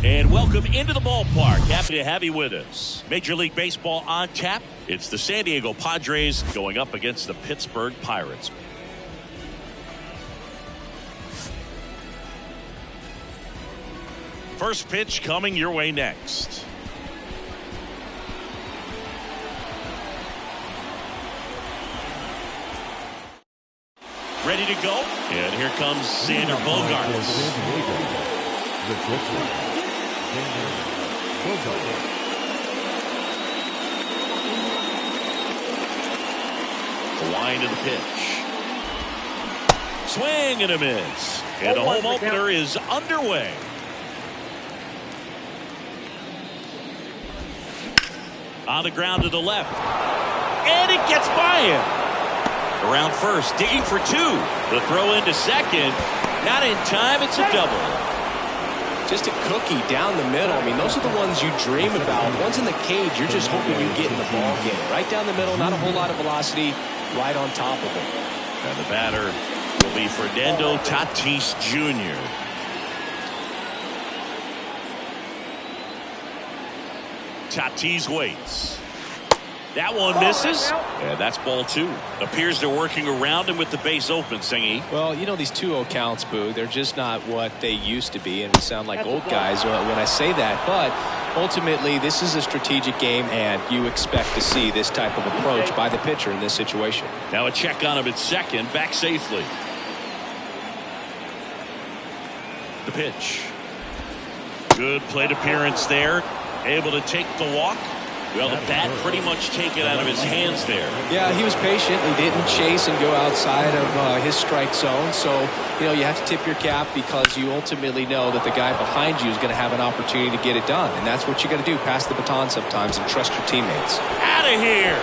And welcome into the ballpark. Happy to have you with us. Major League Baseball on tap. It's the San Diego Padres going up against the Pittsburgh Pirates. First pitch coming your way next. Ready to go. And here comes Xander Bogaerts. The wind of the pitch. Swing and a miss. And the home opener is underway. On the ground to the left. And it gets by him. Around first, digging for two. The throw into second. Not in time, it's a double. Just a cookie down the middle. I mean, those are the ones you dream about. Ones in the cage, you're just hoping you get in the ball game. Right down the middle, not a whole lot of velocity, right on top of it. And the batter will be Fernando Tatis Jr. Tatis waits. That one misses. And that's ball two. Appears they're working around him with the base open, Singy. Well, you know, these 2-0 counts, Boo, they're just not what they used to be, and we sound like old guys when I say that. But ultimately, this is a strategic game, and you expect to see this type of approach by the pitcher in this situation. Now a check on him at second, back safely. The pitch. Good plate appearance there. Able to take the walk. Well, the bat pretty much take it out of his hands there. Yeah, he was patient. He didn't chase and go outside of his strike zone. So, you know, you have to tip your cap because you ultimately know that the guy behind you is going to have an opportunity to get it done. And that's what you got to do. Pass the baton sometimes and trust your teammates. Out of here.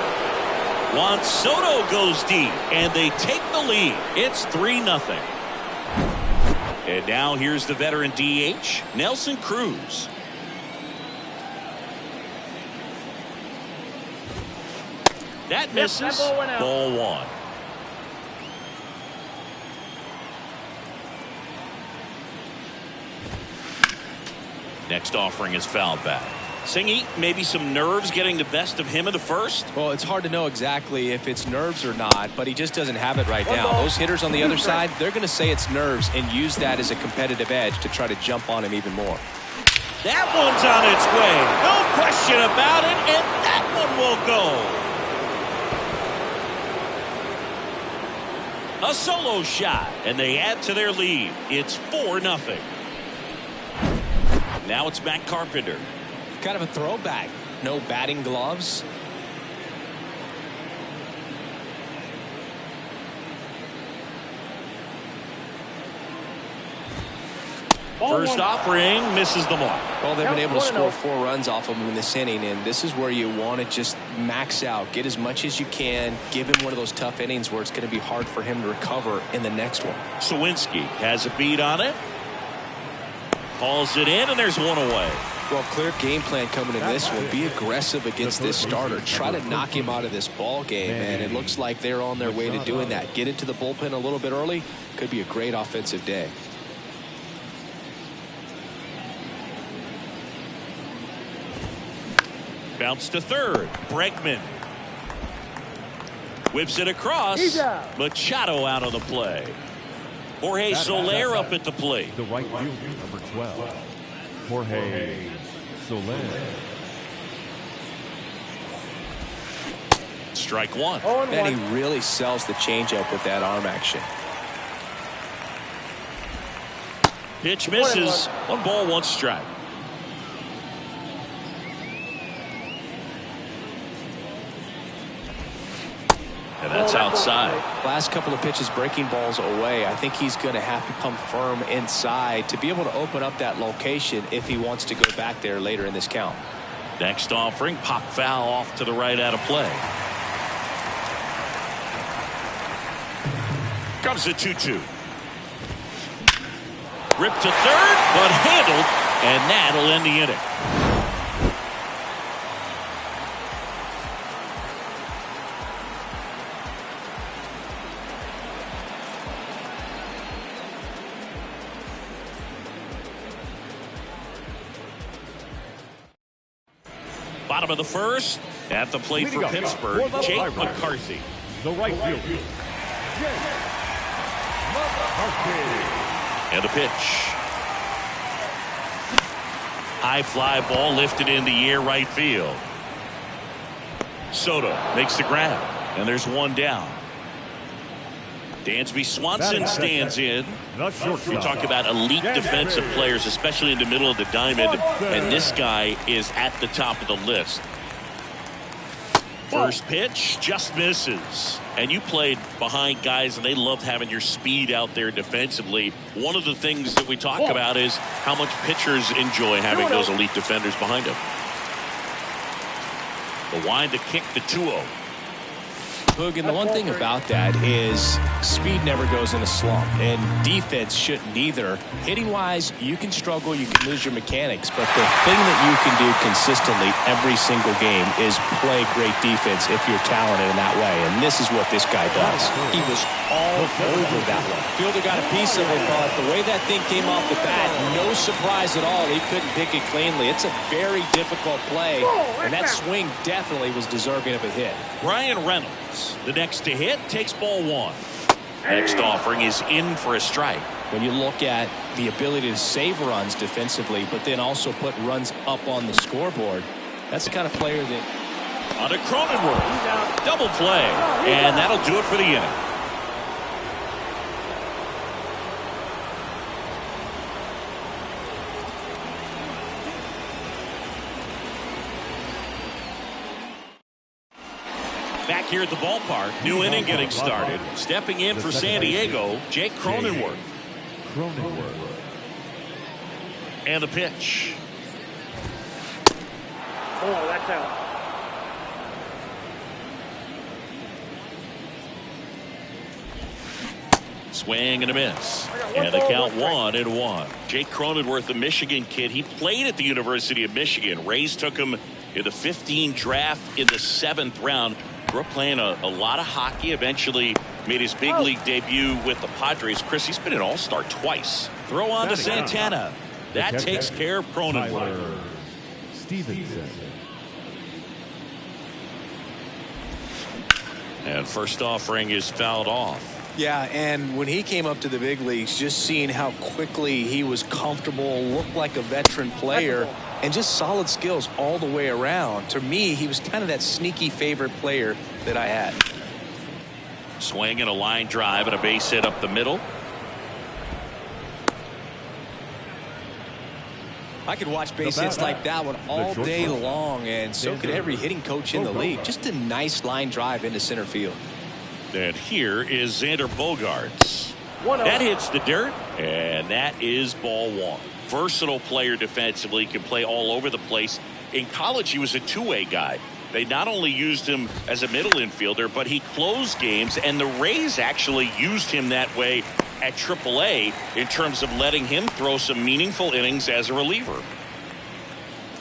Juan Soto goes deep, and they take the lead. It's 3-0. And now here's the veteran DH, Nelson Cruz. That misses. Ball one. Next offering is fouled back. Singy, maybe some nerves getting the best of him in the first? Well, it's hard to know exactly if it's nerves or not, but he just doesn't have it right now. Those hitters on the other side, they're going to say it's nerves and use that as a competitive edge to try to jump on him even more. That one's on its way. No question about it, and that one will go. A solo shot, and they add to their lead. It's 4-0. Now it's Matt Carpenter. Kind of a throwback. No batting gloves. First offering misses the mark. Well, they've been able to score 4 runs off of him in this inning, and this is where you want to just max out, get as much as you can, give him one of those tough innings where it's going to be hard for him to recover in the next one. Sawinski has a beat on it. Hauls it in, and there's one away. Well, clear game plan coming in this one. Be aggressive against this starter. Try to knock him out of this ball game, and it looks like they're on their way to doing that. Get into the bullpen a little bit early. Could be a great offensive day. Bounce to third. Bregman whips it across. Machado out of the play. Jorge Soler up at the plate. The right fielder, number 12, Jorge Soler. Strike one. And he really sells the changeup with that arm action. Pitch misses. 1 ball, 1 strike. And that's outside. Last couple of pitches breaking balls away. I think he's going to have to come firm inside to be able to open up that location if he wants to go back there later in this count. Next offering, pop foul off to the right out of play. Comes the 2-2. Ripped to third, but handled, and that'll end the inning. Bottom of the first. At the plate for Pittsburgh, Jake McCarthy. The right fielder, Jake McCarthy. And the pitch. High fly ball lifted in the air right field. Soto makes the grab. And there's one down. Dansby Swanson stands in. You talk about elite defensive players, especially in the middle of the diamond, and this guy is at the top of the list. First pitch just misses. And you played behind guys, and they loved having your speed out there defensively. One of the things that we talk about is how much pitchers enjoy having those elite defenders behind them. The wind to kick the 2-0. Boog, and the one thing about that is speed never goes in a slump, and defense shouldn't either. Hitting-wise, you can struggle, you can lose your mechanics, but the thing that you can do consistently every single game is play great defense if you're talented in that way, and this is what this guy does. He was all over that one. Fielder got a piece of it, but the way that thing came off the bat, no surprise at all. He couldn't pick it cleanly. It's a very difficult play, and that swing definitely was deserving of a hit. Ryan Reynolds, the next to hit, takes ball one. Next offering is in for a strike. When you look at the ability to save runs defensively, but then also put runs up on the scoreboard, that's the kind of player that... On to Cronenworth. Double play. And that'll do it for the inning. Back here at the ballpark, new inning getting started. Stepping in for San Diego, Jake Cronenworth. And the pitch. Oh, that's out. Swing and a miss. And the count 1-1. Jake Cronenworth, the Michigan kid. He played at the University of Michigan. Rays took him in the 15 draft in the 7th round. Grew up playing a lot of hockey. Eventually made his big league debut with the Padres. Chris, he's been an all-star twice. Throw on to Santana. That takes care of Cronenworth. Stevenson. And first offering is fouled off. Yeah, and when he came up to the big leagues, just seeing how quickly he was comfortable, looked like a veteran player, and just solid skills all the way around. To me, he was kind of that sneaky favorite player that I had. Swing and a line drive and a base hit up the middle. I could watch base hits like that one all day long, and so could every hitting coach in the league. Just a nice line drive into center field. And here is Xander Bogaerts. That hits the dirt, and that is ball one. Versatile player defensively, can play all over the place. In college, he was a two-way guy. They not only used him as a middle infielder, but he closed games, and the Rays actually used him that way at AAA in terms of letting him throw some meaningful innings as a reliever.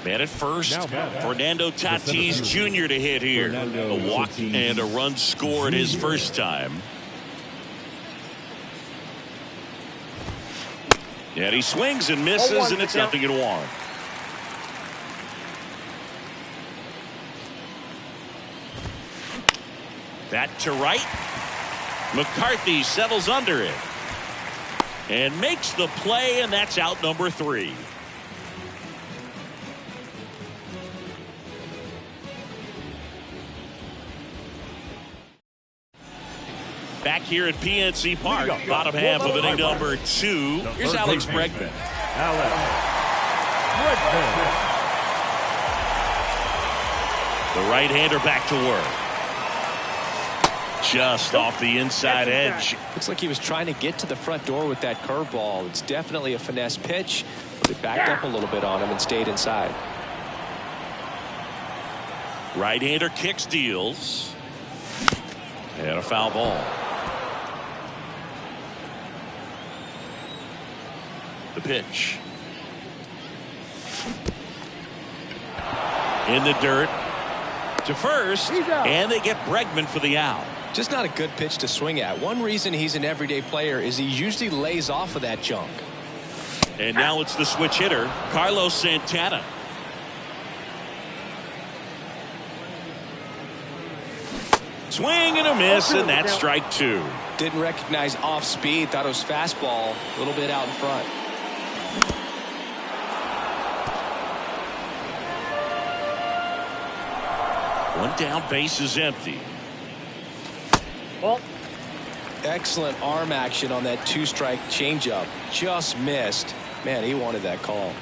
Man at first, Fernando Tatis Jr. to hit here. A walk and a run scored his first time. And he swings and misses, and it's 0-1. That to right. McCarthy settles under it and makes the play, and that's out number 3. Back here at PNC Park, bottom half of inning number 2. Here's Alex Bregman. The right-hander back to work. Just off the inside edge. Looks like he was trying to get to the front door with that curveball. It's definitely a finesse pitch, but it backed up a little bit on him and stayed inside. Right-hander kicks, deals. And a foul ball. The pitch. In the dirt. To first. And they get Bregman for the out. Just not a good pitch to swing at. One reason he's an everyday player is he usually lays off of that junk. And now it's the switch hitter, Carlos Santana. Swing and a miss, and that's strike two. Didn't recognize off speed. Thought it was fastball. A little bit out in front. One down, base is empty. Well, excellent arm action on that two-strike changeup. Just missed. Man, he wanted that call.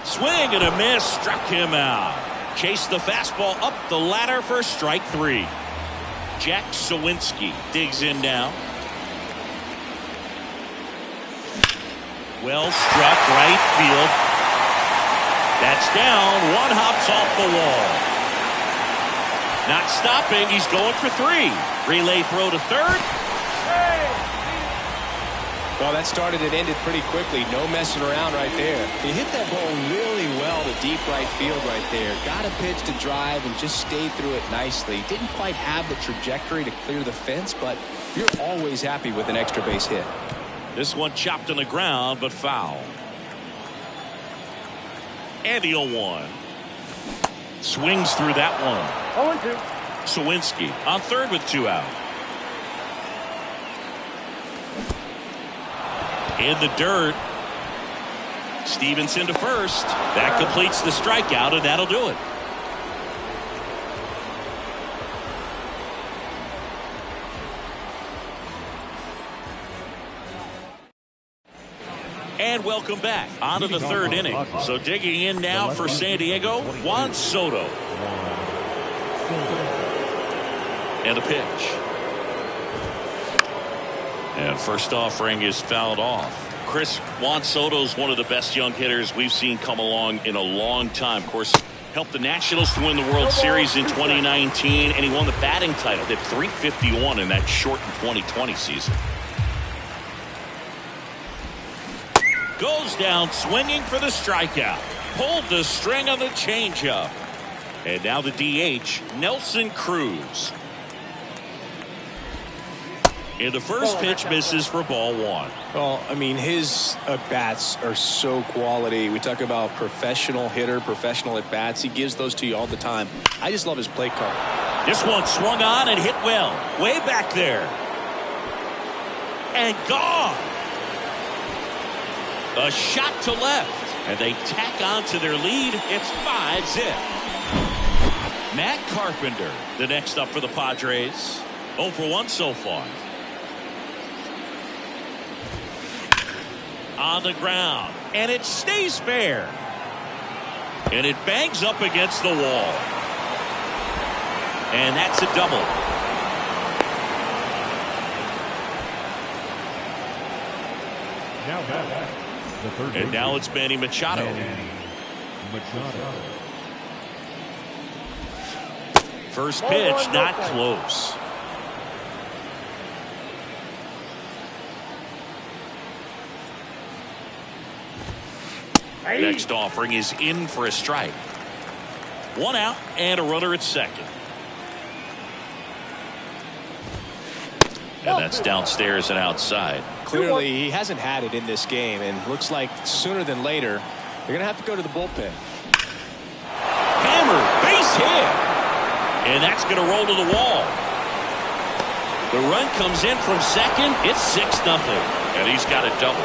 Swing and a miss, struck him out. Chased the fastball up the ladder for strike three. Jack Sawinski digs in now. Well struck, right field. That's down. One hops off the wall. Not stopping. He's going for three. Relay throw to third. Well, that started and ended pretty quickly. No messing around right there. He hit that ball really well to deep right field right there. Got a pitch to drive and just stayed through it nicely. Didn't quite have the trajectory to clear the fence, but you're always happy with an extra base hit. This one chopped on the ground, but foul. And the 0-1. Swings through that one. 0-2. Sawinski on third with two out. In the dirt. Stevenson to first. That completes the strikeout, and that'll do it. And welcome back on to the third inning. So digging in now for San Diego, Juan Soto. And a pitch. And first offering is fouled off. Chris, Juan Soto's one of the best young hitters we've seen come along in a long time. Of course, helped the Nationals to win the World Series in 2019, and he won the batting title. Did .351 in that shortened 2020 season. Goes down swinging for the strikeout. Pulled the string on the changeup. And now the DH, Nelson Cruz. And the first pitch misses for ball one. Well, I mean, his at-bats are so quality. We talk about professional hitter, professional at-bats. He gives those to you all the time. I just love his plate card. This one swung on and hit well. Way back there. And gone. A shot to left. And they tack on to their lead. It's 5-zip. Matt Carpenter, the next up for the Padres. 0 for 1 so far. On the ground, and it stays fair, and it bangs up against the wall, and that's a double. Now back, the third and now it's Manny Machado. First pitch, not close. Next offering is in for a strike. One out and a runner at second. And that's downstairs and outside. Clearly, he hasn't had it in this game, and looks like sooner than later, they're going to have to go to the bullpen. Hammer, base hit. And that's going to roll to the wall. The run comes in from second. It's 6-0. And he's got a double.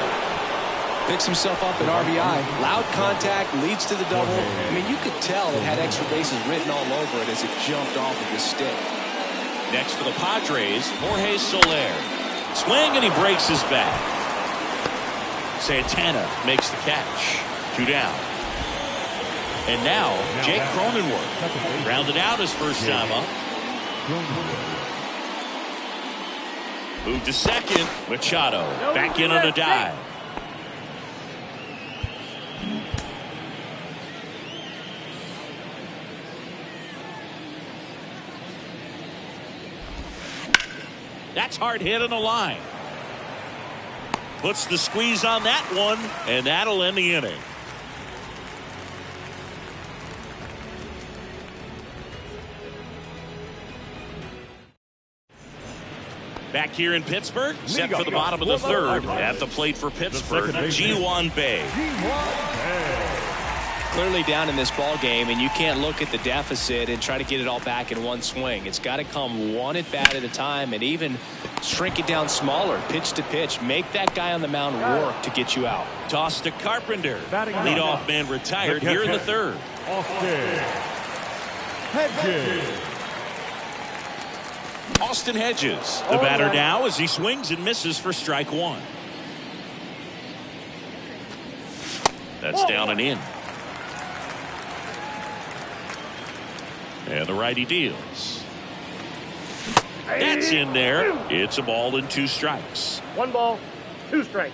Picks himself up at RBI. Loud contact, leads to the double. I mean, you could tell it had extra bases written all over it as it jumped off of his stick. Next for the Padres, Jorge Soler. Swing and he breaks his back. Santana makes the catch. 2 down. And now Jake Cronenworth rounded out his first time up. Moved to second. Machado back in on a dive. That's hard hit on the line. Puts the squeeze on that one, and that'll end the inning. Back here in Pittsburgh, set for the bottom of the third. At the plate for Pittsburgh, G1 Bay. clearly down in this ball game, and you can't look at the deficit and try to get it all back in one swing. It's got to come one at bat at a time, and even shrink it down smaller, pitch to pitch. Make that guy on the mound work to get you out. Toss to Carpenter. Leadoff man retired here in the third. Austin Hedges, the batter now as he swings and misses for strike one. That's down and in. And the righty deals. That's in there. It's a ball and 2 strikes. 1 ball, 2 strikes.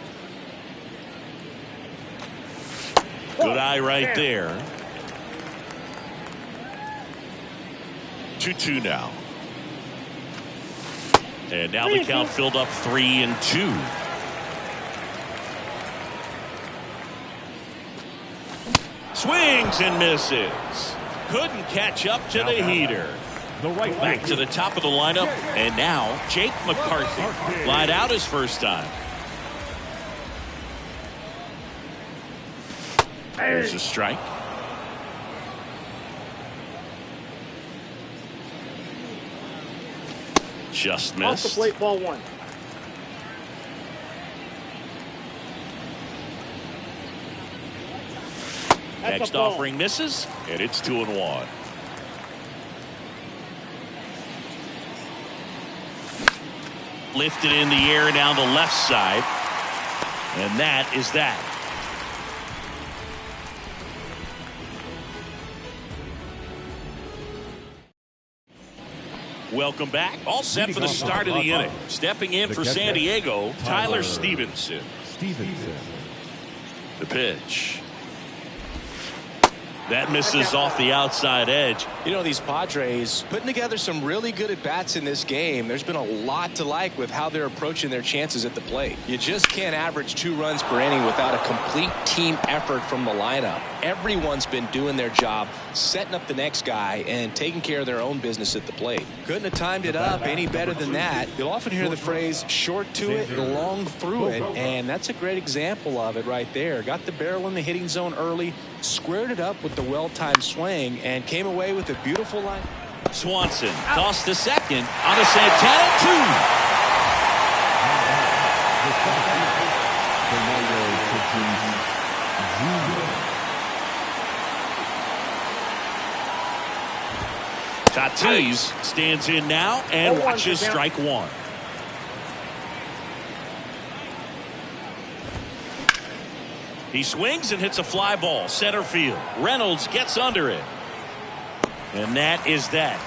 Good eye right there. 2-2 now. And now the count filled up 3-2. Swings and misses. Couldn't catch up to the heater. Back to the top of the lineup. And now Jake McCarthy. Lied out his first time. There's a strike. Just missed. Off the plate, ball 1. Next offering misses, and it's 2-1. Lifted in the air down the left side, and that is that. Welcome back. All set for the start of the inning. Stepping in for San Diego, Tyler Stevenson. The pitch. That misses off the outside edge. You know, these Padres putting together some really good at-bats in this game. There's been a lot to like with how they're approaching their chances at the plate. You just can't average 2 runs per inning without a complete team effort from the lineup. Everyone's been doing their job, setting up the next guy, and taking care of their own business at the plate. Couldn't have timed it up any better than that. You'll often hear the phrase, short to it, long through it, and that's a great example of it right there. Got the barrel in the hitting zone early, squared it up with the well-timed swing, and came away with a beautiful line. Swanson tossed to second on a Santana 2. Tatis stands in now and watches strike 1. He swings and hits a fly ball center field. Reynolds gets under it. And that is that.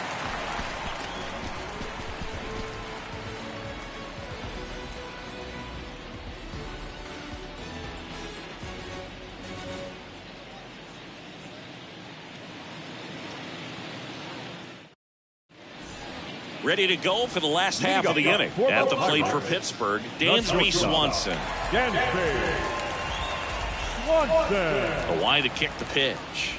Ready to go for the last half of the inning. At the plate for Pittsburgh, Dansby Swanson. A line to kick the pitch.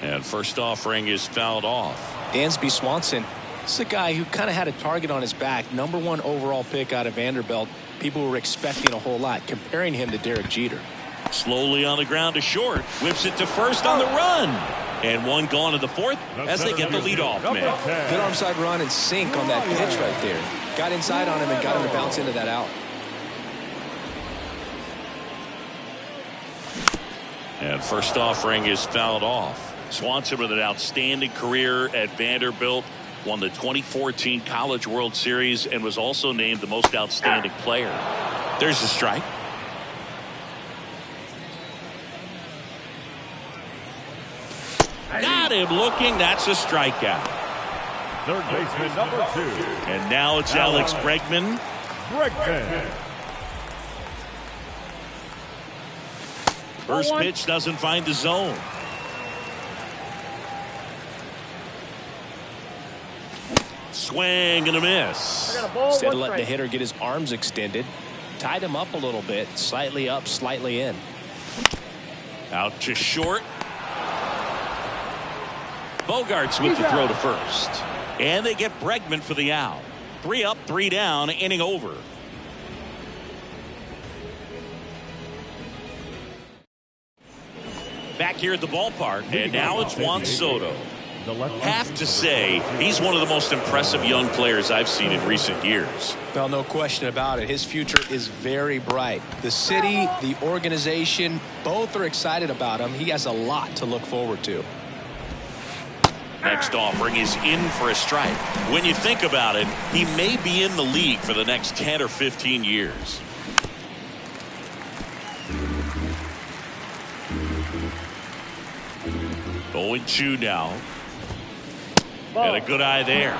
And first offering is fouled off. Dansby Swanson, this is a guy who kind of had a target on his back. #1 overall pick out of Vanderbilt. People were expecting a whole lot, comparing him to Derek Jeter. Slowly on the ground to short. Whips it to first on the run. And 1 gone to the 4th as they get the leadoff man. Good arm-side run and sink on that pitch right there. Got inside on him and got him to bounce into that out. And first offering is fouled off. Swanson with an outstanding career at Vanderbilt. Won the 2014 College World Series and was also named the most outstanding player. There's a strike. Got him looking. That's a strikeout. Third baseman #2. And now it's Alex Bregman. First pitch doesn't find the zone. Swing and a miss. Instead of letting the hitter get his arms extended, tied him up a little bit, slightly up, slightly in. Out to short. Bogarts with the throw to first. And they get Bregman for the out. 3 up, 3 down, inning over. Back here at the ballpark, and now it's Juan Soto. The left Have to say, he's one of the most impressive young players I've seen in recent years. Well, no question about it. His future is very bright. The city, the organization, both are excited about him. He has a lot to look forward to. Next offering is in for a strike. When you think about it, he may be in the league for the next 10 or 15 years. Going 2 now. And a good eye there.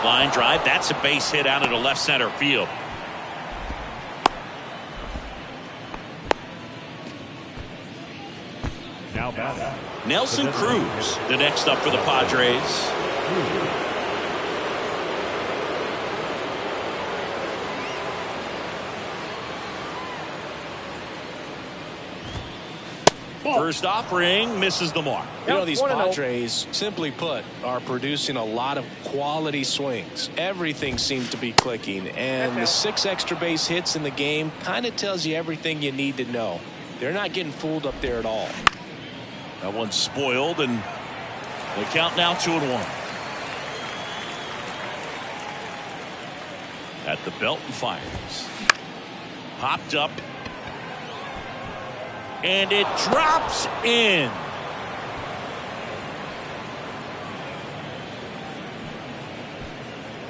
Line drive. That's a base hit out into left center field. now batting. Nelson Cruz, the next up for the Padres. First offering misses the mark. You know, these Padres, simply put, are producing a lot of quality swings. Everything seems to be clicking, and the 6 extra base hits in the game kind of tells you everything you need to know. They're not getting fooled up there at all. That one's spoiled, and the count now 2-1. At the belt and fires. Popped up. And it drops in.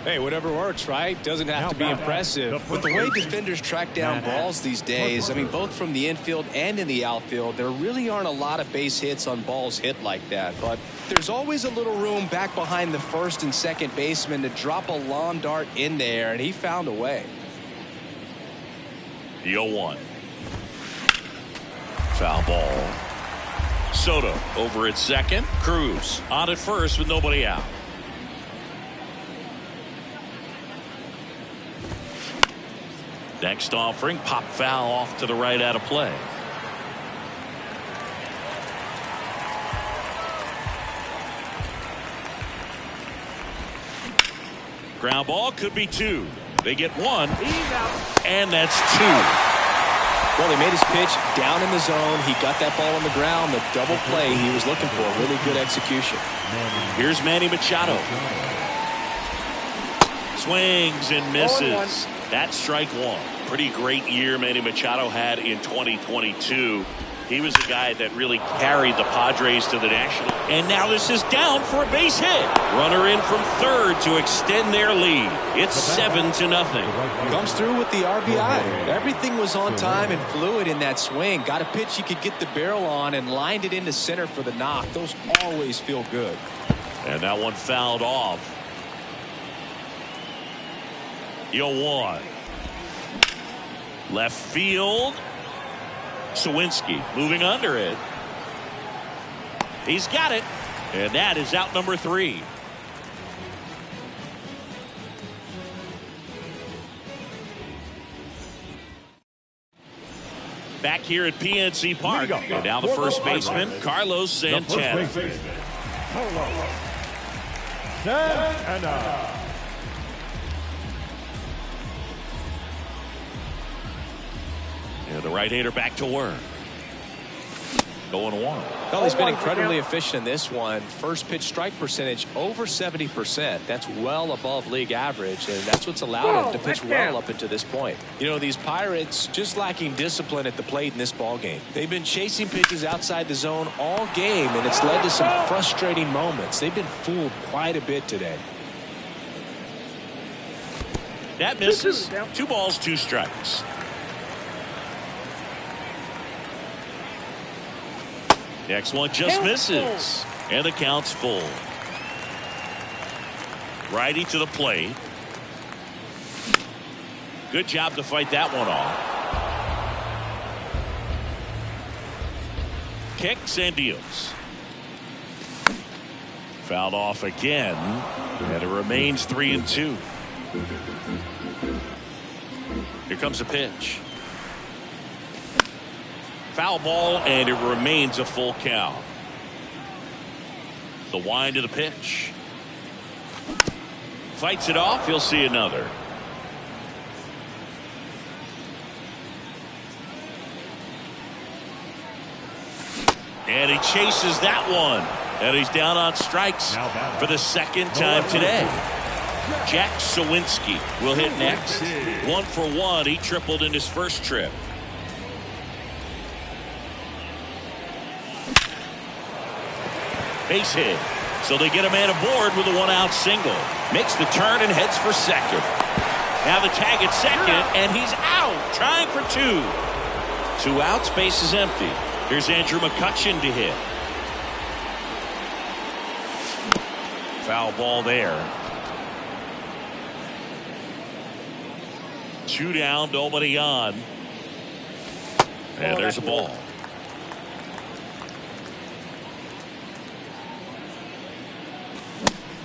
Hey, whatever works, right? Doesn't have to be impressive. With the way defenders track down balls these days, I mean, both from the infield and in the outfield, there really aren't a lot of base hits on balls hit like that. But there's always a little room back behind the first and second baseman to drop a lawn dart in there, and he found a way. The 0-1. Foul ball. Soto over at second. Cruz on at first with nobody out. Next offering, pop foul off to the right out of play. Ground ball could be 2. They get 1, and that's 2. Well, he made his pitch down in the zone. He got that ball on the ground. The double play he was looking for. Really good execution. Here's Manny Machado. Swings and misses. That's strike 1. Pretty great year Manny Machado had in 2022. He was a guy that really carried the Padres to the National. And now this is down for a base hit. Runner in from third to extend their lead. It's 7-0. Comes through with the RBI. Everything was on time and fluid in that swing. Got a pitch he could get the barrel on and lined it into center for the knock. Those always feel good. And that one fouled off. 0-1. Left field. Sawinski moving under it. He's got it. And that is out number 3. Back here at PNC Park. And now the first baseman, Carlos Santana. And the right-hander back to work. Going 1. Well, he's been incredibly efficient in this one. First pitch strike percentage over 70%. That's well above league average, and that's what's allowed him to pitch well up until this point. You know, these Pirates just lacking discipline at the plate in this ball game. They've been chasing pitches outside the zone all game, and it's led to some frustrating moments. They've been fooled quite a bit today. That misses. 2 balls, 2 strikes. Next one just misses. And the count's full. Righty to the plate. Good job to fight that one off. Kicks and deals. Fouled off again. And it remains 3-2. Here comes a pitch. Foul ball, and it remains a full count. The wind of the pitch. Fights it off. He'll see another. And he chases that one. And he's down on strikes for the second time today. Jack Sawinski will hit next. 1 for 1. He tripled in his first trip. Base hit. So they get a man aboard with a 1-out single. Makes the turn and heads for second. Now the tag at second, and he's out. Trying for 2. 2 outs, base is empty. Here's Andrew McCutchen to hit. Foul ball there. 2 down, nobody on. And there's a ball.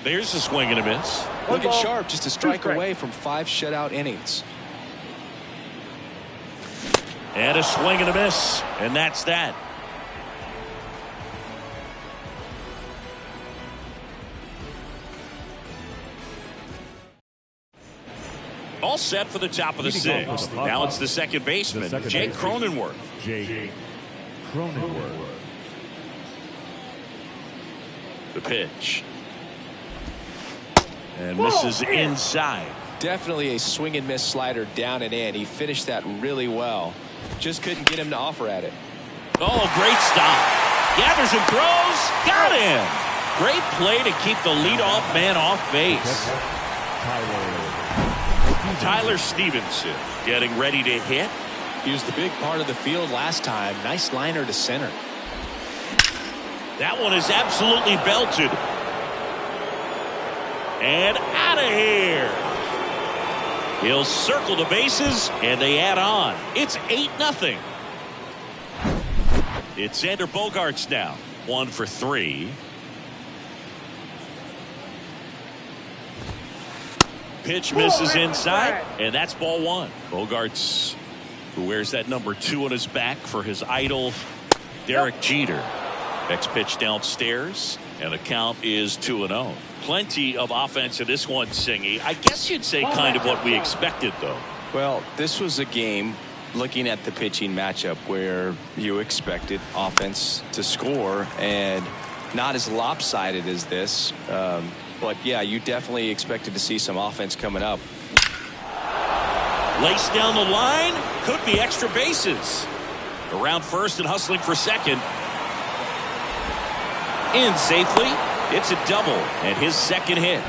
There's a swing and a miss. Looking sharp, just a strike away from 5 shutout innings. And a swing and a miss. And that's that. All set for the top of the 6th. Now it's the second baseman, Jake Cronenworth. Jake Cronenworth. The pitch. And misses inside. Definitely a swing and miss slider down and in. He finished that really well. Just couldn't get him to offer at it. Oh, great stop. Gathers and throws. Got him. Great play to keep the leadoff man off base. Tyler Stevenson getting ready to hit. He was the big part of the field last time. Nice liner to center. That one is absolutely belted. And out of here. He'll circle the bases, and they add on. It's 8-0. It's Xander Bogaerts now. 1 for 3. Pitch misses inside, and that's ball 1. Bogaerts, who wears that number 2 on his back for his idol, Derek Jeter. Next pitch downstairs, and the count is 2-0. Plenty of offense in this one, Singy. I guess you'd say kind of what we expected, though. Well, this was a game, looking at the pitching matchup, where you expected offense to score, and not as lopsided as this. But, yeah, you definitely expected to see some offense coming up. Laced down the line. Could be extra bases. Around first and hustling for second. In safely. It's a double and his second hit.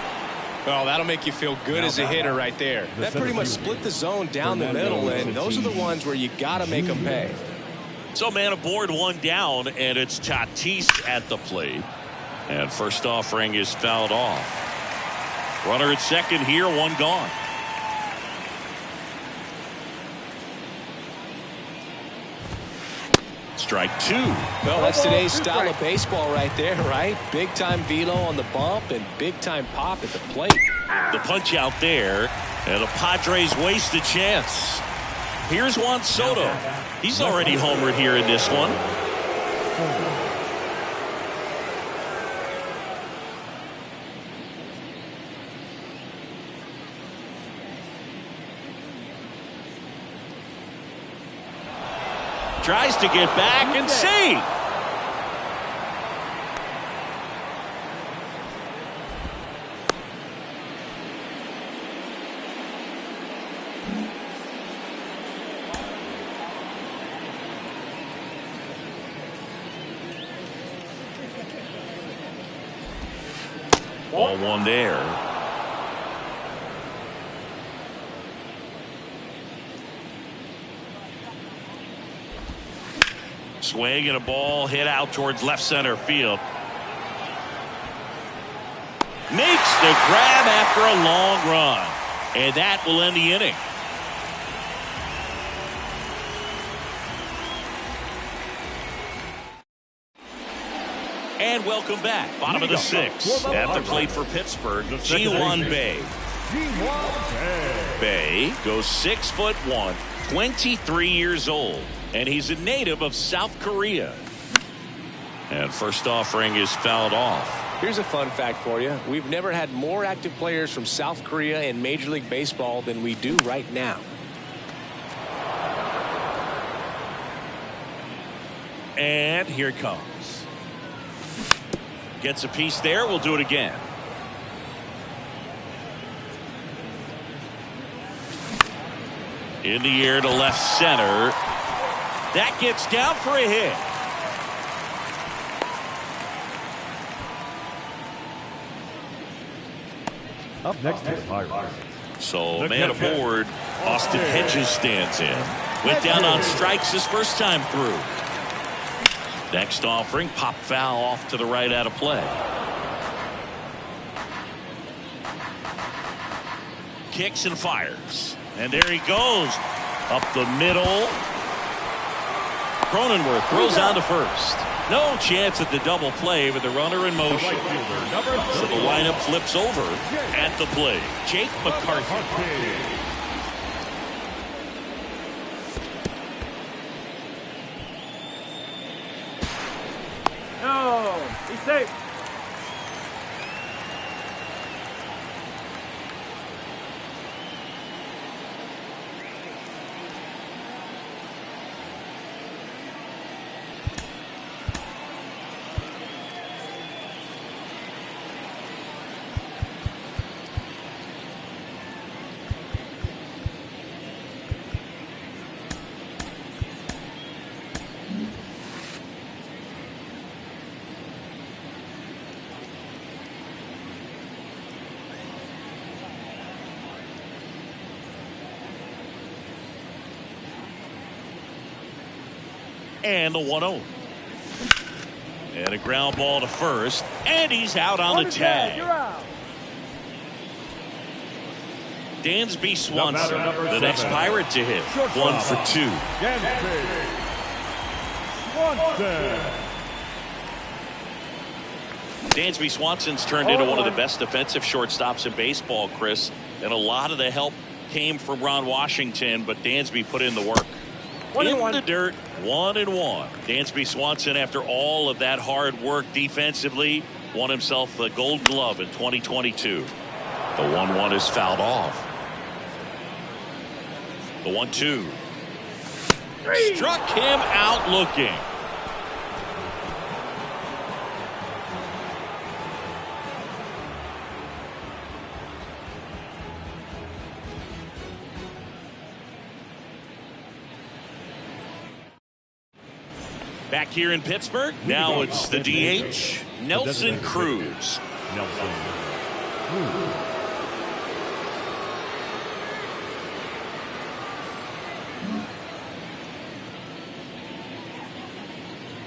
Well, that'll make you feel good as a hitter right there. That pretty much split the zone down the middle, and those are the ones where you got to make them pay. So man aboard, 1 down, and it's Tatis at the plate. And first offering is fouled off. Runner at second here, 1 gone. Strike 2. Well, that's today's style of baseball right there, right? Big time velo on the bump and big time pop at the plate. The punch out there, and the Padres waste a chance. Here's Juan Soto. He's already homered here in this one. Tries to get back and see. Ball 1 there. Swing and a ball hit out towards left center field. Makes the grab after a long run. And that will end the inning. And welcome back. Bottom of the 6th. At the plate for Pittsburgh, Ji-hwan Bae. Bae goes 6'1", 23 years old. And he's a native of South Korea. And first offering is fouled off. Here's a fun fact for you. We've never had more active players from South Korea in Major League Baseball than we do right now. And here it comes. Gets a piece there. We'll do it again. In the air to left center. That gets down for a hit. Up next is Pirates. So man aboard, Austin Hedges stands in. Went down on strikes his first time through. Next offering, pop foul off to the right out of play. Kicks and fires. And there he goes. Up the middle. Cronenworth throws on to first. No chance at the double play with the runner in motion. So the lineup flips over at the plate. Jake McCarthy. No, he's safe. And the 1-0. And a ground ball to first. And he's out on the tag. Dansby Swanson, the next Pirate to hit. 1 for 2. Dansby Swanson's turned into one of the best defensive shortstops in baseball, Chris. And a lot of the help came from Ron Washington, but Dansby put in the work. In the dirt, 1-1. Dansby Swanson, after all of that hard work defensively, won himself the Gold Glove in 2022. The 1-1 is fouled off. The 1-2. Struck him out looking. Back here in Pittsburgh, now it's the DH, Nelson Cruz.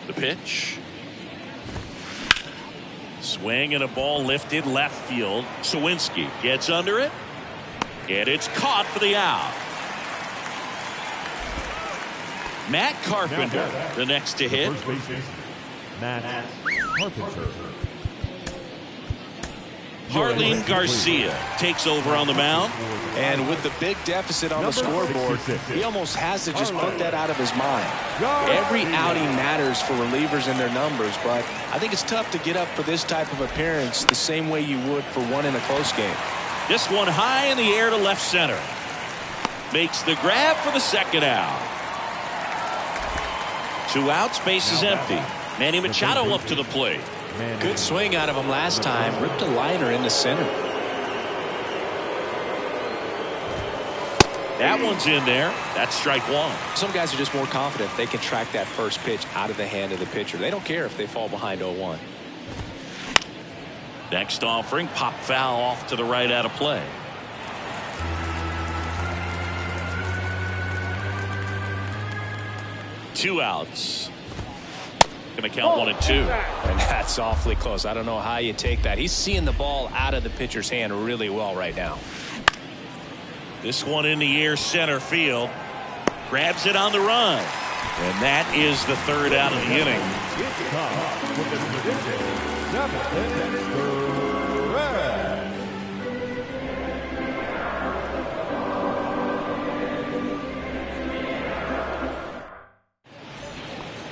The pitch. Swing and a ball lifted left field. Sawinski gets under it. And it's caught for the out. Matt Carpenter, the next to hit. Matt Carpenter. Harleen Garcia takes over on the mound. And with the big deficit on the scoreboard, he almost has to just put that out of his mind. Every outing matters for relievers and their numbers, but I think it's tough to get up for this type of appearance the same way you would for one in a close game. This one high in the air to left center. Makes the grab for the second out. 2 outs, base is empty. Manny Machado up to the plate. Good swing out of him last time. Ripped a liner in the center. That one's in there. That's strike one. Some guys are just more confident they can track that first pitch out of the hand of the pitcher. They don't care if they fall behind 0-1. Next offering, pop foul off to the right out of play. Two outs. Going to count 1 and 2. And that's awfully close. I don't know how you take that. He's seeing the ball out of the pitcher's hand really well right now. This one in the air center field. Grabs it on the run. And that is the third out of the inning.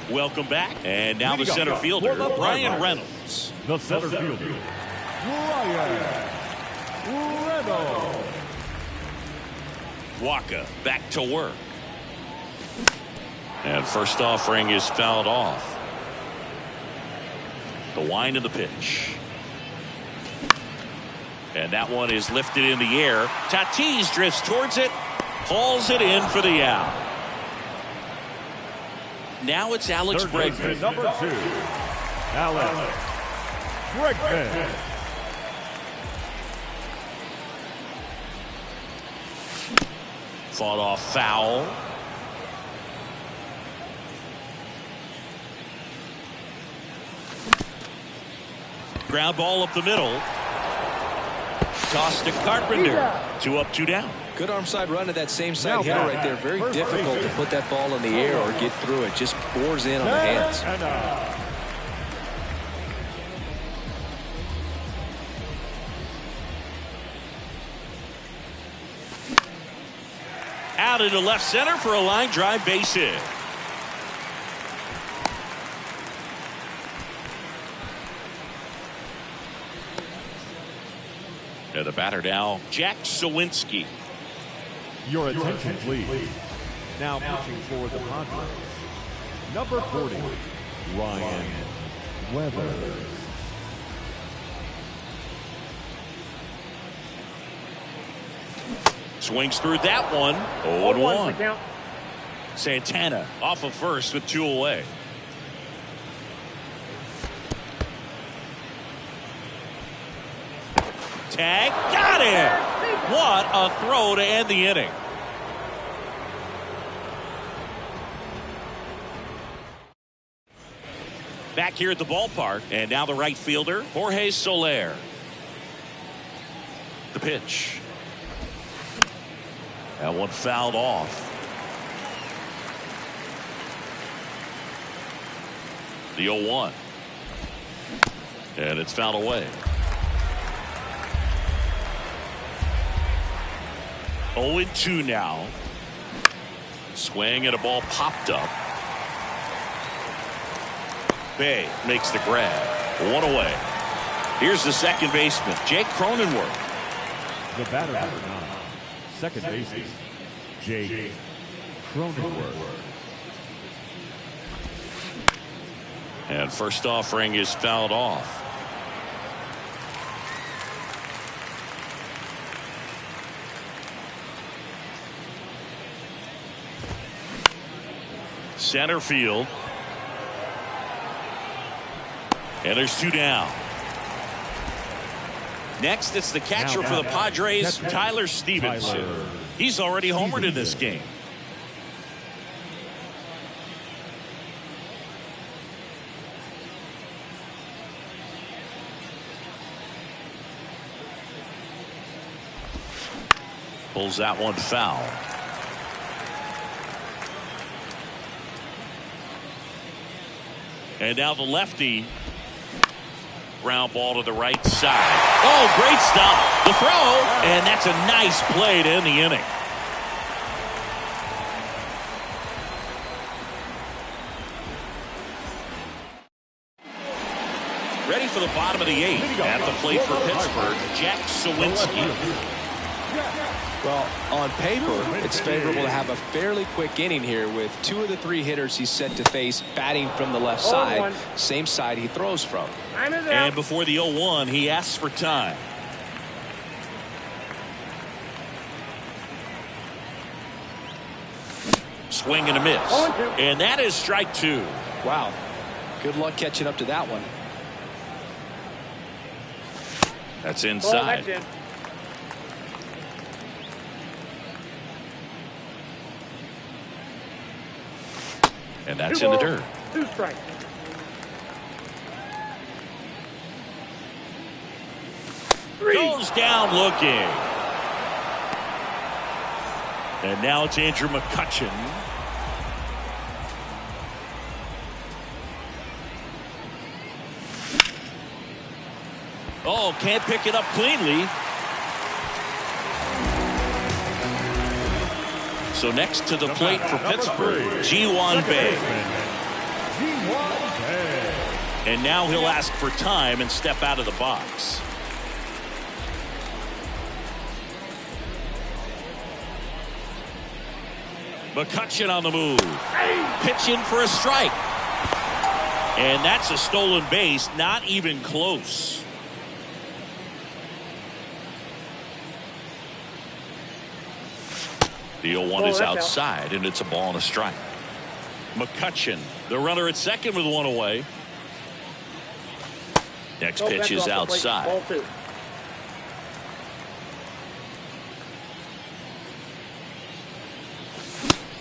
Welcome back. And now the center fielder, Brian Reynolds. The center fielder, Brian Reynolds. Waka back to work. And first offering is fouled off. The wind of the pitch. And that one is lifted in the air. Tatis drifts towards it. Hauls it in for the out. Now it's Alex Bregman. Number 2, Alex Bregman. Fought off foul. Ground ball up the middle. Toss to Carpenter. 2 up, 2 down. Good arm side run to that same side hitter right there. Very difficult to put that ball in the air or get through it. Just bores in on the hands. Out into left center for a line drive base hit. And the batter now, Jack Sawinski. Your attention, please. Now pitching for the Padres, number 40, Ryan Weathers. Swings through that one. 0-1. Santana off of first with 2 away. Tag, got him! What a throw to end the inning. Back here at the ballpark, and now the right fielder, Jorge Soler. The pitch. That one fouled off. The 0-1. And it's fouled away. 0-2 now. Swing and a ball popped up. Bay makes the grab. 1 away. Here's the second baseman, Jake Cronenworth. The batter number 9, second baseman, Jake Cronenworth. And first offering is fouled off. Center field. And there's 2 down. Next, it's the catcher for the Padres, Tyler Stevenson. He's already homered in this game. Pulls that one foul. And now the lefty. Ground ball to the right side. Oh, great stop. The throw, and that's a nice play to end the inning. Ready for the bottom of the 8th. At the plate for Pittsburgh, Jack Sawinski. Well, on paper, it's favorable to have a fairly quick inning here with 2 of the 3 hitters he's set to face batting from the left side, same side he throws from. And before the 0-1, he asks for time. Swing and a miss. And that is strike 2. Wow. Good luck catching up to that one. That's inside. And that's in the dirt. 2 strikes. Goes down looking. And now it's Andrew McCutchen. Oh, can't pick it up cleanly. So next to the plate for Pittsburgh, Ji-Hwan Bae. And now he'll ask for time and step out of the box. McCutchen on the move. Pitching for a strike. And that's a stolen base, not even close. The 0-1 is outside, and it's a ball and a strike. McCutchen, the runner at second with one away. Next pitch is outside. Ball 2.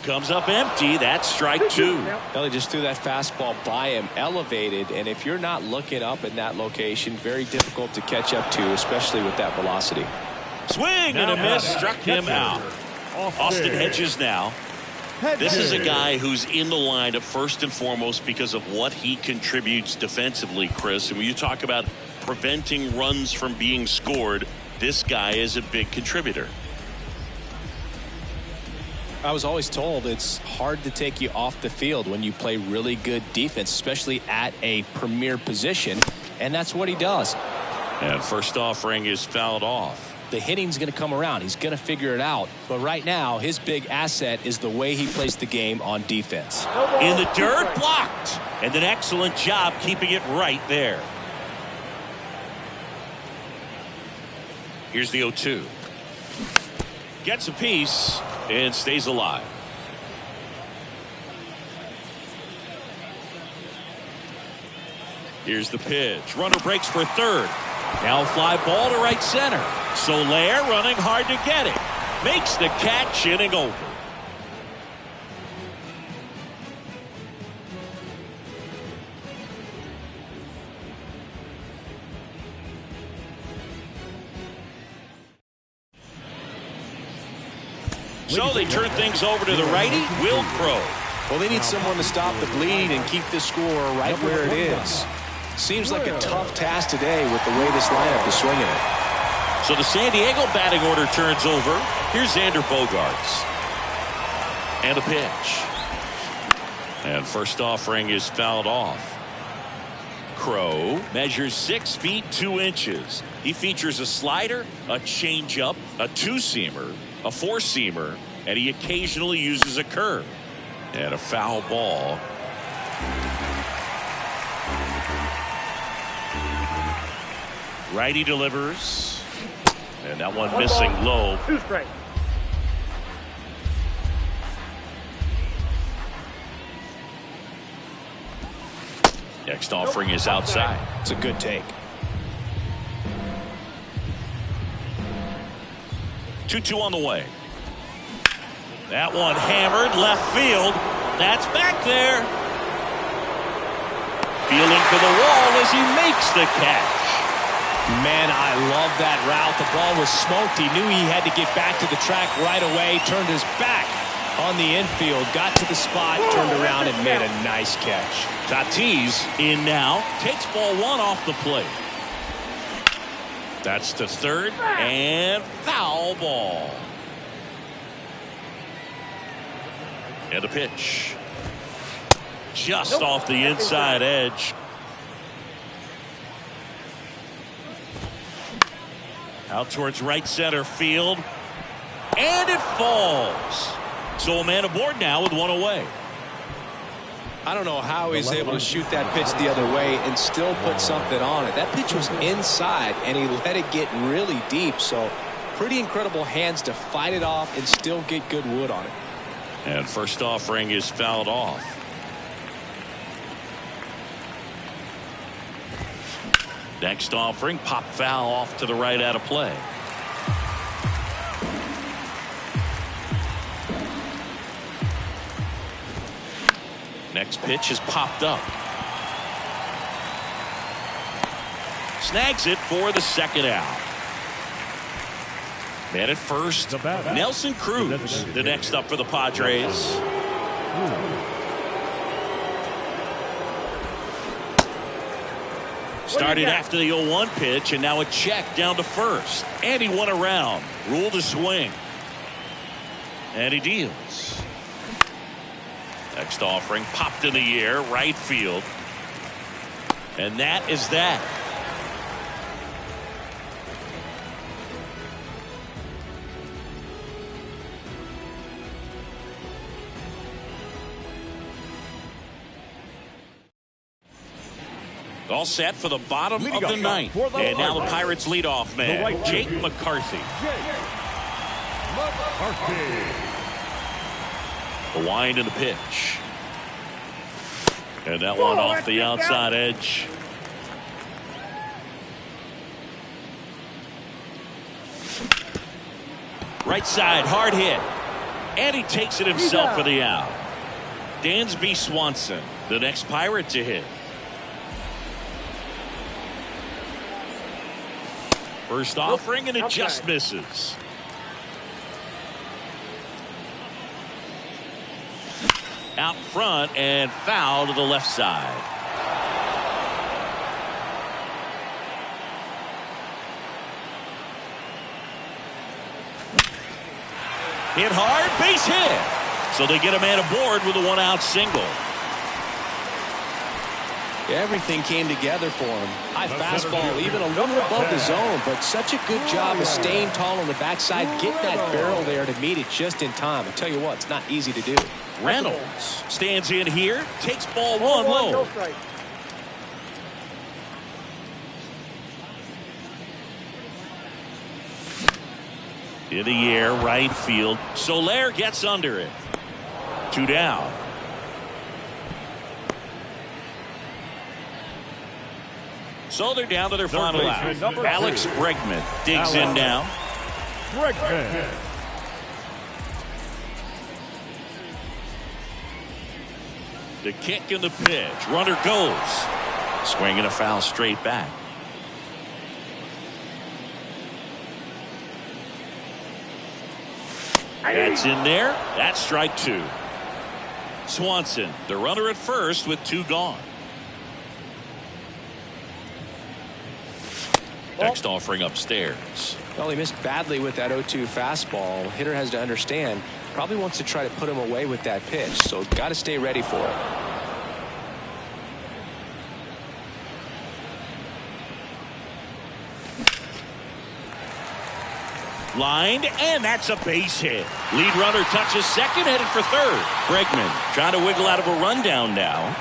Comes up empty. That's strike 2. Well, he just threw that fastball by him, elevated, and if you're not looking up in that location, very difficult to catch up to, especially with that velocity. Swing and a miss, struck him out. Austin Hedges now. This is a guy who's in the lineup first and foremost because of what he contributes defensively, Chris. And when you talk about preventing runs from being scored, this guy is a big contributor. I was always told it's hard to take you off the field when you play really good defense, especially at a premier position, and that's what he does. And first offering is fouled off. The hitting's going to come around. He's going to figure it out. But right now, his big asset is the way he plays the game on defense. In the dirt, blocked. And an excellent job keeping it right there. Here's the 0-2. Gets a piece and stays alive. Here's the pitch. Runner breaks for third. Now fly ball to right center. Soler running hard to get it. Makes the catch, inning over. So they turn things over to the righty, Will Crowe. Well, they need someone to stop the bleed and keep the score right where it is. Seems like a tough task today with the way this lineup is swinging it. So the San Diego batting order turns over. Here's Xander Bogaerts. And a pitch. And first offering is fouled off. Crowe measures 6 feet 2 inches. He features a slider, a changeup, a two-seamer, a four-seamer, and he occasionally uses a curve. And a foul ball. Righty delivers. And that one missing low. 2 strikes. Next offering is outside. It's a good take. 2-2 on the way. That one hammered left field. That's back there. Feeling for the wall as he makes the catch. Man, I love that route. The ball was smoked. He knew he had to get back to the track right away. Turned his back on the infield. Got to the spot, turned around, and made a nice catch. Tatis in now. Takes ball 1 off the plate. That's to third. And foul ball. And a pitch. Just off the inside edge. Out towards right center field. And it falls. So a man aboard now with one away. I don't know how he's able to shoot that pitch the other way and still put something on it. That pitch was inside, and he let it get really deep. So pretty incredible hands to fight it off and still get good wood on it. And first offering is fouled off. Next offering, pop foul off to the right out of play. Next pitch is popped up. Snags it for the second out. Man at first, Nelson Cruz, the next up for the Padres. Started after the 0-1 pitch, and now a check down to first. And he went around, ruled a swing. And he deals. Next offering, popped in the air, right field. And that is that. All set for the bottom of the ninth. And now the Pirates leadoff man, Jake McCarthy. The wind and the pitch. And that one off the outside edge. Right side, hard hit. And he takes it himself for the out. Dansby Swanson, the next Pirate to hit. First offering, and it just misses. Out front and foul to the left side. Hit hard, base hit. So they get a man aboard with a one-out single. Everything came together for him. High fastball, even a little above the zone, but such a good job of staying tall on the backside, getting that barrel there to meet it just in time. I tell you what, it's not easy to do. Reynolds stands in here, takes ball one low. In the air, right field. Soler gets under it. 2 down. So they're down to their final out. Alex Bregman digs in now. The kick and the pitch. Runner goes. Swinging a foul straight back. That's in there. That's strike 2. Swanson, the runner at first with 2 gone. Next offering upstairs. Well, he missed badly with that 0-2 fastball. Hitter has to understand, probably wants to try to put him away with that pitch, so got to stay ready for it. Lined, and that's a base hit. Lead runner touches second, headed for third. Bregman trying to wiggle out of a rundown now.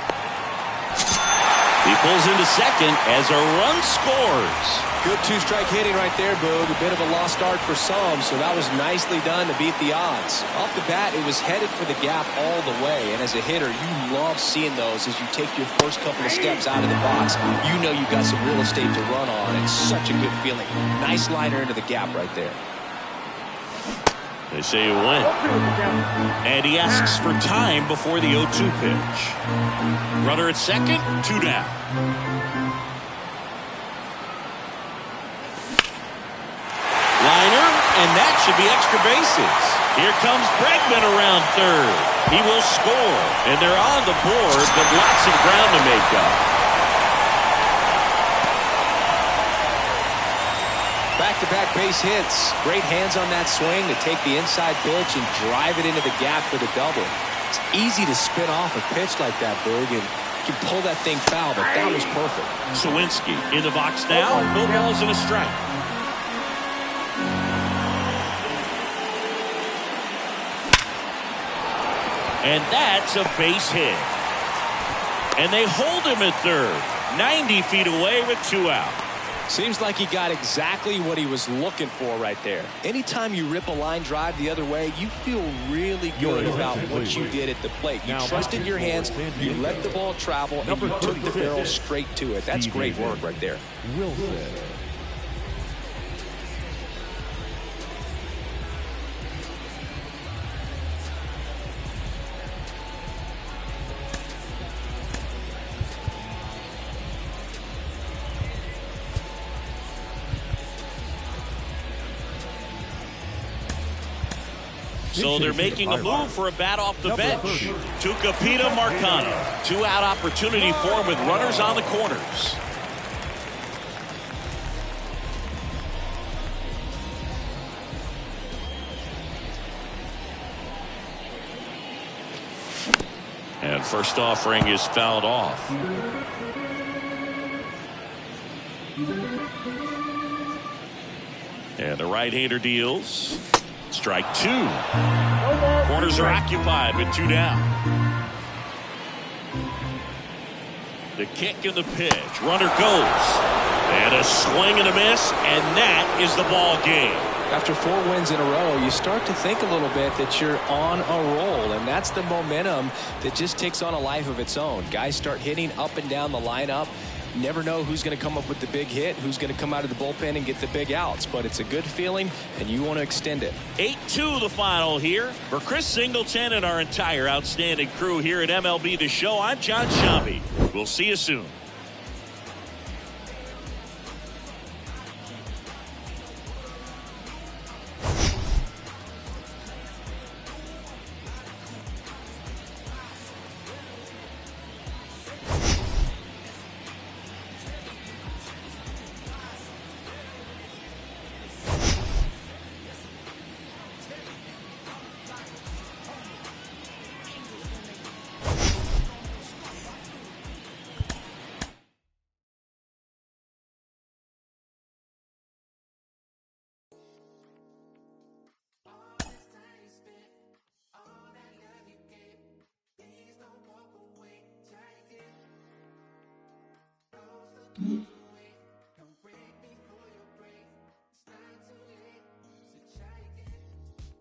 He pulls into second as a run scores. Good 2-strike hitting right there, Boog. A bit of a lost start for some, so that was nicely done to beat the odds. Off the bat, it was headed for the gap all the way, and as a hitter, you love seeing those as you take your first couple of steps out of the box. You know you've got some real estate to run on. It's such a good feeling. Nice liner into the gap right there. They say it went. And he asks for time before the 0-2 pitch. Runner at second, 2 down. Liner, and that should be extra bases. Here comes Bregman around third. He will score, and they're on the board, but lots of ground to make up. Back-to-back base hits. Great hands on that swing to take the inside pitch and drive it into the gap for the double. It's easy to spin off a pitch like that, Boog, and you can pull that thing foul, but that was perfect. Sawinski in the box now. No balls and a strike. And that's a base hit. And they hold him at third. 90 feet away with 2 out. Seems like he got exactly what he was looking for right there. Anytime you rip a line drive the other way, you feel really good about what you did at the plate. You trusted your hands, you let the ball travel, and you took the barrel straight to it. That's great work right there. So they're making a move for a bat off the bench. Tucupita Marcano. 2-out opportunity for him with runners on the corners. And first offering is fouled off. And the right-hander deals. Strike 2. Corners are occupied with 2 down. The kick and the pitch. Runner goes. And a swing and a miss, and that is the ball game. After 4 wins in a row, you start to think a little bit that you're on a roll, and that's the momentum that just takes on a life of its own. Guys start hitting up and down the lineup. Never know who's going to come up with the big hit, who's going to come out of the bullpen and get the big outs, but it's a good feeling, and you want to extend it. 8-2 the final here. For Chris Singleton and our entire outstanding crew here at MLB The Show, I'm John Shambi. We'll see you soon.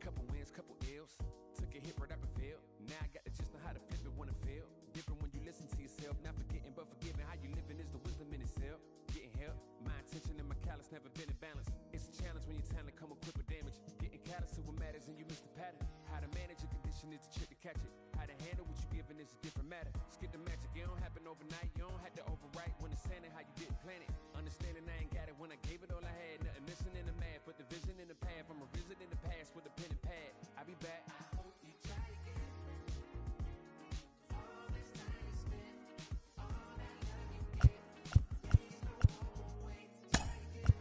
Couple wins, couple ills. Took a hit right up and failed. Now I got to just know how to flip it when it fail. Different when you listen to yourself. Not forgetting but forgiving. How you living is the wisdom in itself. Getting help. My intention and my callous never been in balance. It's a challenge when your talent come equipped with damage. Getting callous to what matters and you miss the pattern. How to manage a condition is the trick to catch it. How to handle what you giving is a different matter. Skip the magic. It don't happen overnight. You don't have to overwrite when it's saying how you didn't plan it. Understanding I ain't got it when I gave it all I had. Nothing missing in the math, but the vision in the path. I'm revisiting the past with a pen and pad. I'll be back. I hope you try again. All this time you spent, all that love you gave. Please don't walk away. Try again.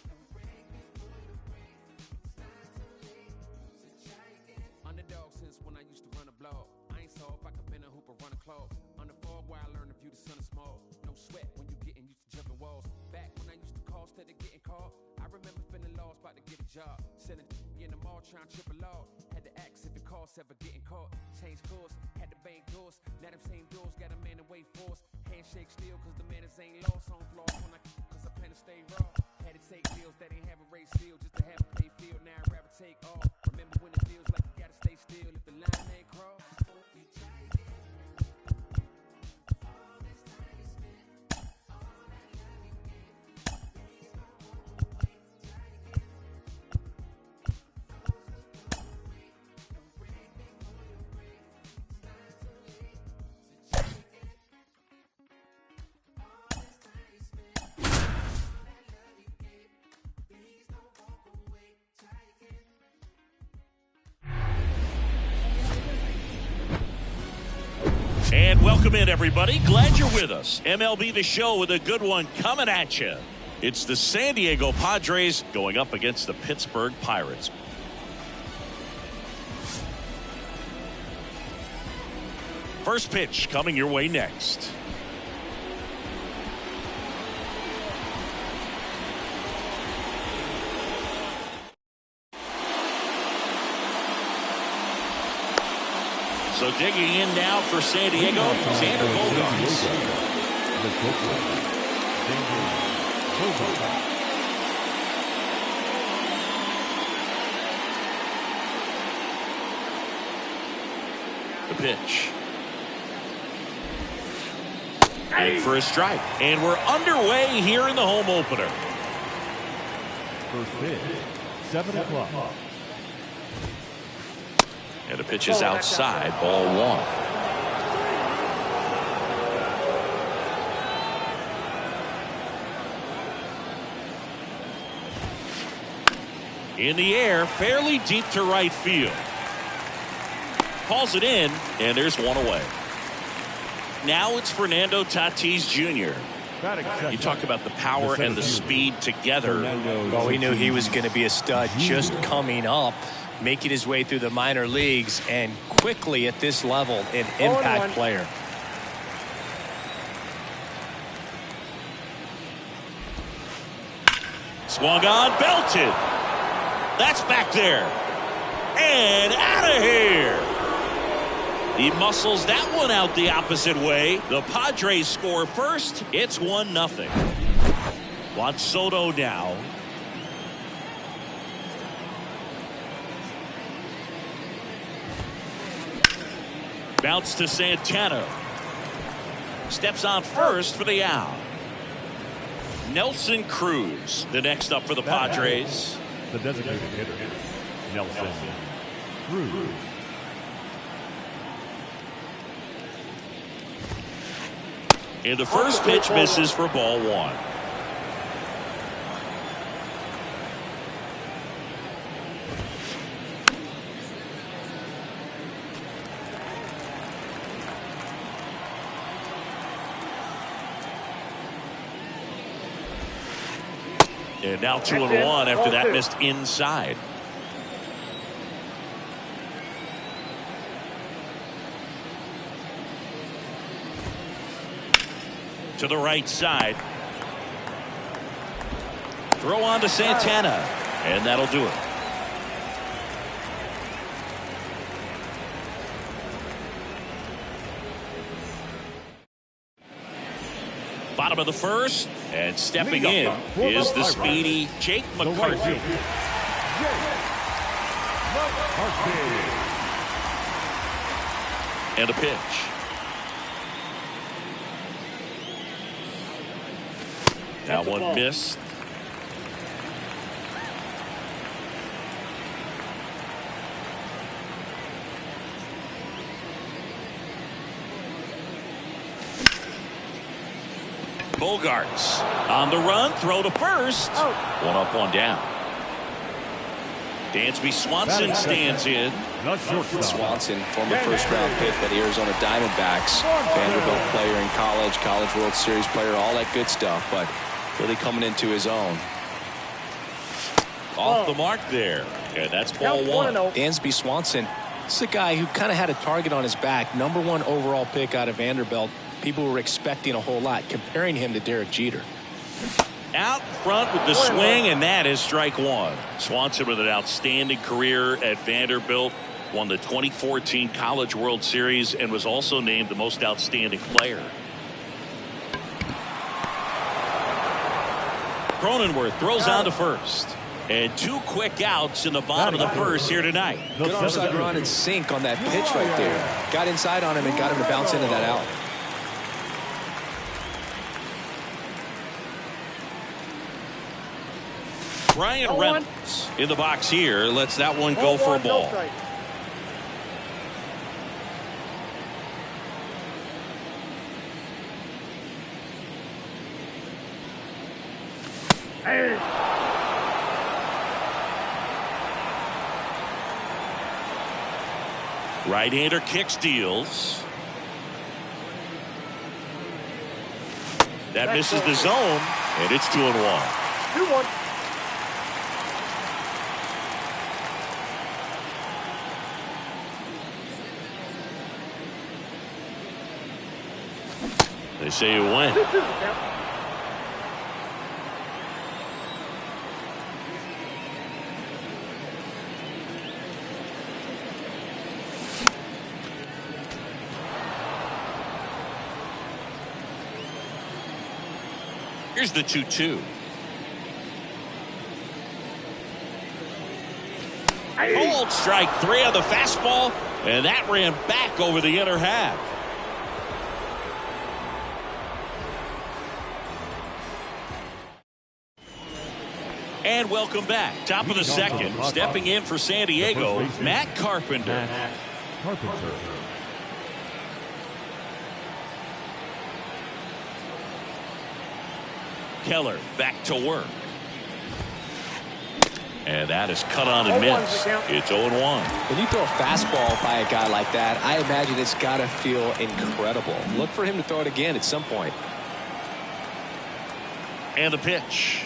Don't break before you break. It's not too late, so try again. Underdog since when I used to run a blog. I ain't saw if I could bend a hoop or run a clog. On the fog where I learned to view the sun is small. No sweat when you getting used to jumping walls. Back when I used to call instead of getting called. I remember feeling lost, about to get a job. Selling in the mall, trying to trip a log. Had to ask if it costs ever getting caught. Change course, had to bank doors. Now them same doors got a man to wait for us. Handshake still, cause the manners ain't lost. On flaws when cause I plan to stay raw. Had to take deals that ain't have a race seal. Just to have a play field, now I'd rather take off. Remember when it feels like you gotta stay still. If the line ain't crossed, I hope you try again. All this time you spent, all that love you gave. Please don't walk away. Try again. Don't break before you break. It's not too late, so try again. All this time you spent, all that love you gave. Please don't walk away. Try again. And welcome in, everybody. Glad you're with us. MLB The Show with a good one coming at you. It's the San Diego Padres going up against the Pittsburgh Pirates. First pitch coming your way next. So digging in now for San Diego, Xander Bogaerts. The pitcher, Xander Bogaerts. The pitch. In for a strike. And we're underway here in the home opener. First pitch, 7 o'clock. And the pitch is outside, ball 1. In the air, fairly deep to right field. Calls it in, and there's one away. Now it's Fernando Tatis Jr. You talk about the power and the speed together. Well, we knew he was going to be a stud just coming up, making his way through the minor leagues, and quickly at this level, an impact player. Swung on, belted. That's back there. And out of here. He muscles that one out the opposite way. The Padres score first. It's 1-0. Juan Soto now. Bounce to Santana. Steps on first for the out. Nelson Cruz, the next up for the Padres. The designated hitter, Nelson Cruz. And the first pitch misses for ball one. And now 2-1 after that missed inside. To the right side. Throw on to Santana. And that'll do it. Bottom of the first. And stepping in is the speedy Jake McCarthy. And a pitch. That one missed. Bogarts on the run, throw to first. One up, one down. Dansby Swanson stands in. Swanson, former first-round pick by the Arizona Diamondbacks, Vanderbilt player in college, College World Series player, all that good stuff, but really coming into his own. Off the mark there, and that's ball one. Dansby Swanson, this is a guy who kind of had a target on his back, #1 overall pick out of Vanderbilt. People were expecting a whole lot, comparing him to Derek Jeter. Out front with the swing, and that is strike one. Swanson with an outstanding career at Vanderbilt, won the 2014 College World Series, and was also named the most outstanding player. Cronenworth throws on to first. And two quick outs in the bottom of the first here tonight. Good onside run and sink on that pitch right there. Got inside on him and got him to bounce into that out. Ryan Reynolds in the box here lets that one go for a ball. Right-hander kick steals. That misses the zone, and it's 2-1. 2-1. They say you win. Here's the 2-2. Hold strike three on the fastball, and that ran back over the inner half. And welcome back. Top of the second. Stepping in for San Diego, Matt Carpenter. Keller back to work. And that is cut on and missed. It's 0-1. When you throw a fastball by a guy like that, I imagine it's got to feel incredible. Look for him to throw it again at some point. And the pitch.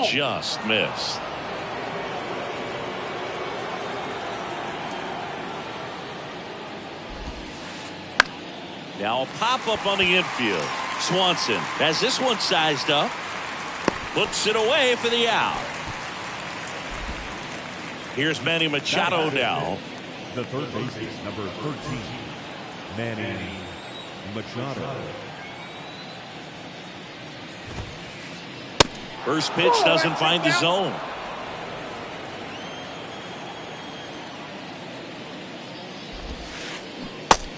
Just missed. Now a pop-up on the infield. Swanson has this one sized up. Puts it away for the out. Here's Manny Machado now. The third baseman, number 13, Manny Machado. First pitch doesn't find the zone.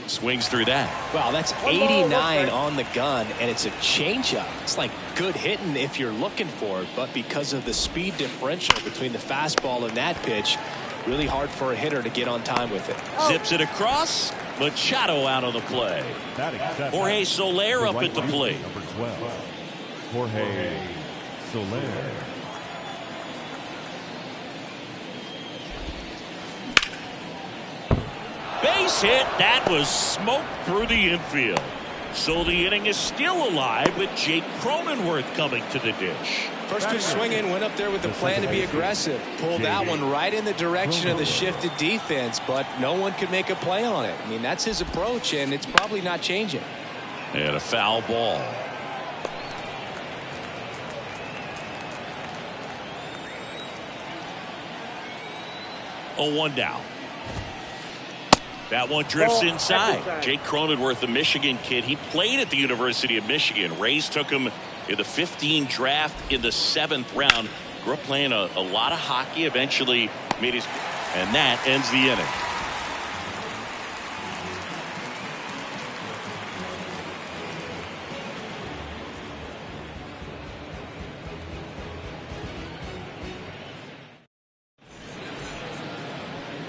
Swings through that. Wow, that's 89 on the gun, and it's a changeup. It's like good hitting if you're looking for it, but because of the speed differential between the fastball and that pitch, really hard for a hitter to get on time with it. Zips it across. Machado out on the play. Jorge Soler up at the plate. Number 12, Jorge Soler. Base hit. That was smoke through the infield. So the inning is still alive with Jake Cronenworth coming to the dish. First pitch swinging, went up there with the plan to be aggressive. Pulled that one right in the direction of the shifted defense, but no one could make a play on it. I mean, that's his approach, and it's probably not changing. And a foul ball. Oh, 1 down. That one drifts inside. Jake Cronenworth, the Michigan kid, he played at the University of Michigan. Rays took him in the 15 draft in the 7th round. Grew up playing a lot of hockey. Eventually made his, and that ends the inning.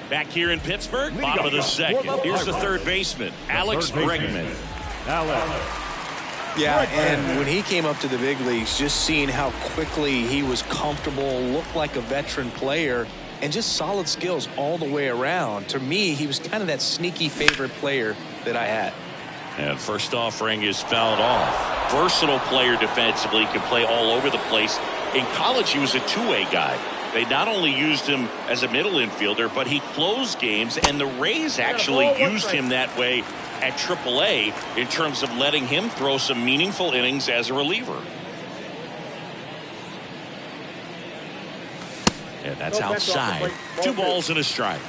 Back here in Pittsburgh, bottom of the second. Here's the third baseman, Alex Bregman. Yeah, and when he came up to the big leagues, just seeing how quickly he was comfortable, looked like a veteran player, and just solid skills all the way around. To me, he was kind of that sneaky favorite player that I had. And first offering is fouled off. Versatile player defensively, can play all over the place. In college, he was a two-way guy. They not only used him as a middle infielder, but he closed games, and the Rays actually used him that way at AAA in terms of letting him throw some meaningful innings as a reliever. And that's outside. 2 balls and a strike.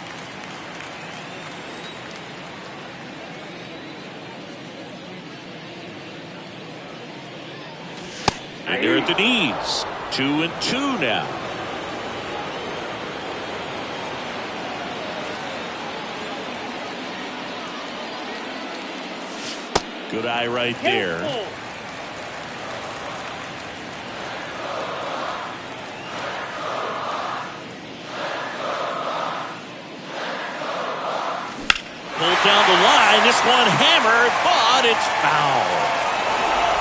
And they're at the knees. 2-2 now. Good eye right there. Pulled down the line. This one hammered, but it's foul.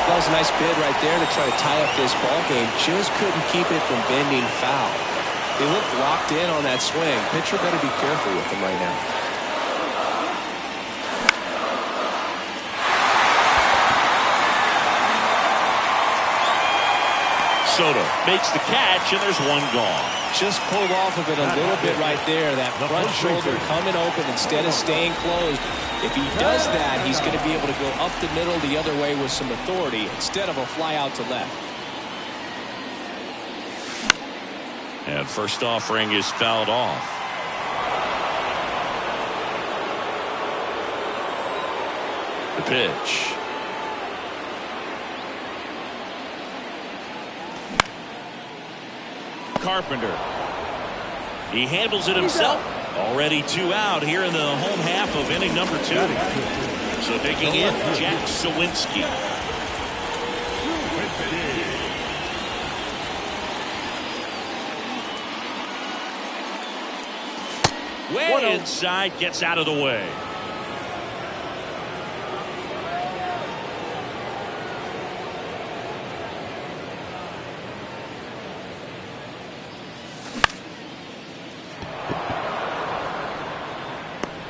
That was a nice bid right there to try to tie up this ball game. Just couldn't keep it from bending foul. They looked locked in on that swing. Pitcher better be careful with him right now. Soto makes the catch, and there's one gone. Just pulled off of it a little bit right there. That front shoulder coming open instead of staying closed. If he does that, he's going to be able to go up the middle the other way with some authority instead of a fly out to left. And first offering is fouled off. The pitch. Carpenter. He handles it himself. Already 2 out here in the home half of inning number 2. So taking in Jack Sawinski. Way inside, gets out of the way.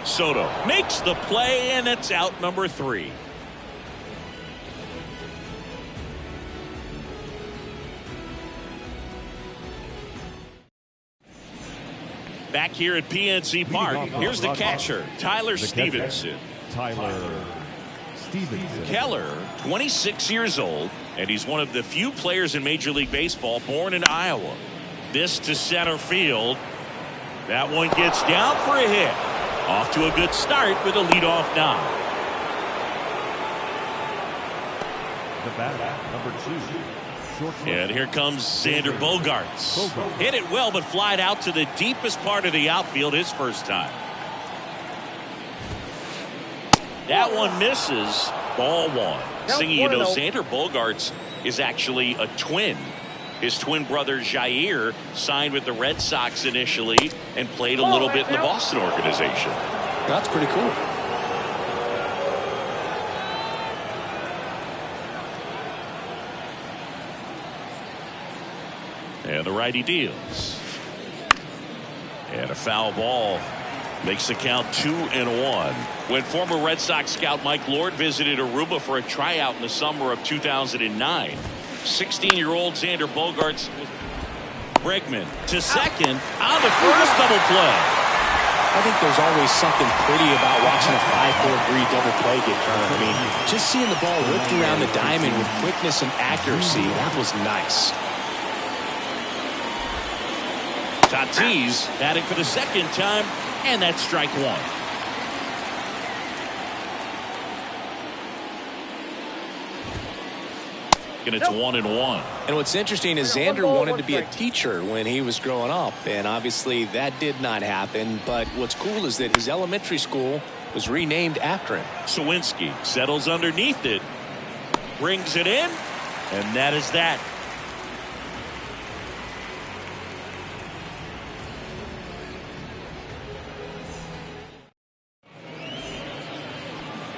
Soto makes the play, and it's out number 3. Back here at PNC Park, here's the catcher, Tyler Stevenson. Keller, 26 years old, and he's one of the few players in Major League Baseball born in Iowa. This to center field. That one gets down for a hit. Off to a good start with a leadoff knock. The batter, number 2. Shortstop. And here comes Xander Bogaerts. Hit it well, but flied out to the deepest part of the outfield his first time. That one misses. Ball 1. Singing, you know, Xander Bogaerts is actually a twin. His twin brother Jair signed with the Red Sox initially and played a little bit in the Boston organization. That's pretty cool. And the righty deals. And a foul ball makes the count 2-1. When former Red Sox scout Mike Lord visited Aruba for a tryout in the summer of 2009, 16-year-old Xander Bogaerts. Bregman to second on the first double play. I think there's always something pretty about watching a 5-4-3 double play get turned. I mean, just seeing the ball whipped around the diamond with quickness and accuracy, that was nice. Tatis batting for the second time, and that's strike 1. And it's 1-1. And what's interesting is Xander wanted to be a teacher when he was growing up, and obviously that did not happen. But what's cool is that his elementary school was renamed after him. Sawinski settles underneath it, brings it in, and that is that.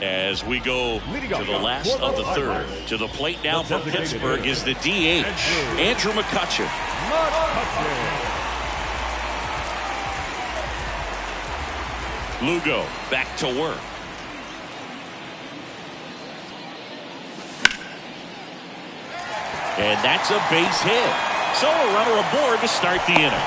As we go to the last of the third. To the plate now for Pittsburgh is the DH, Andrew McCutchen. Lugo back to work. And that's a base hit. So a runner aboard to start the inning.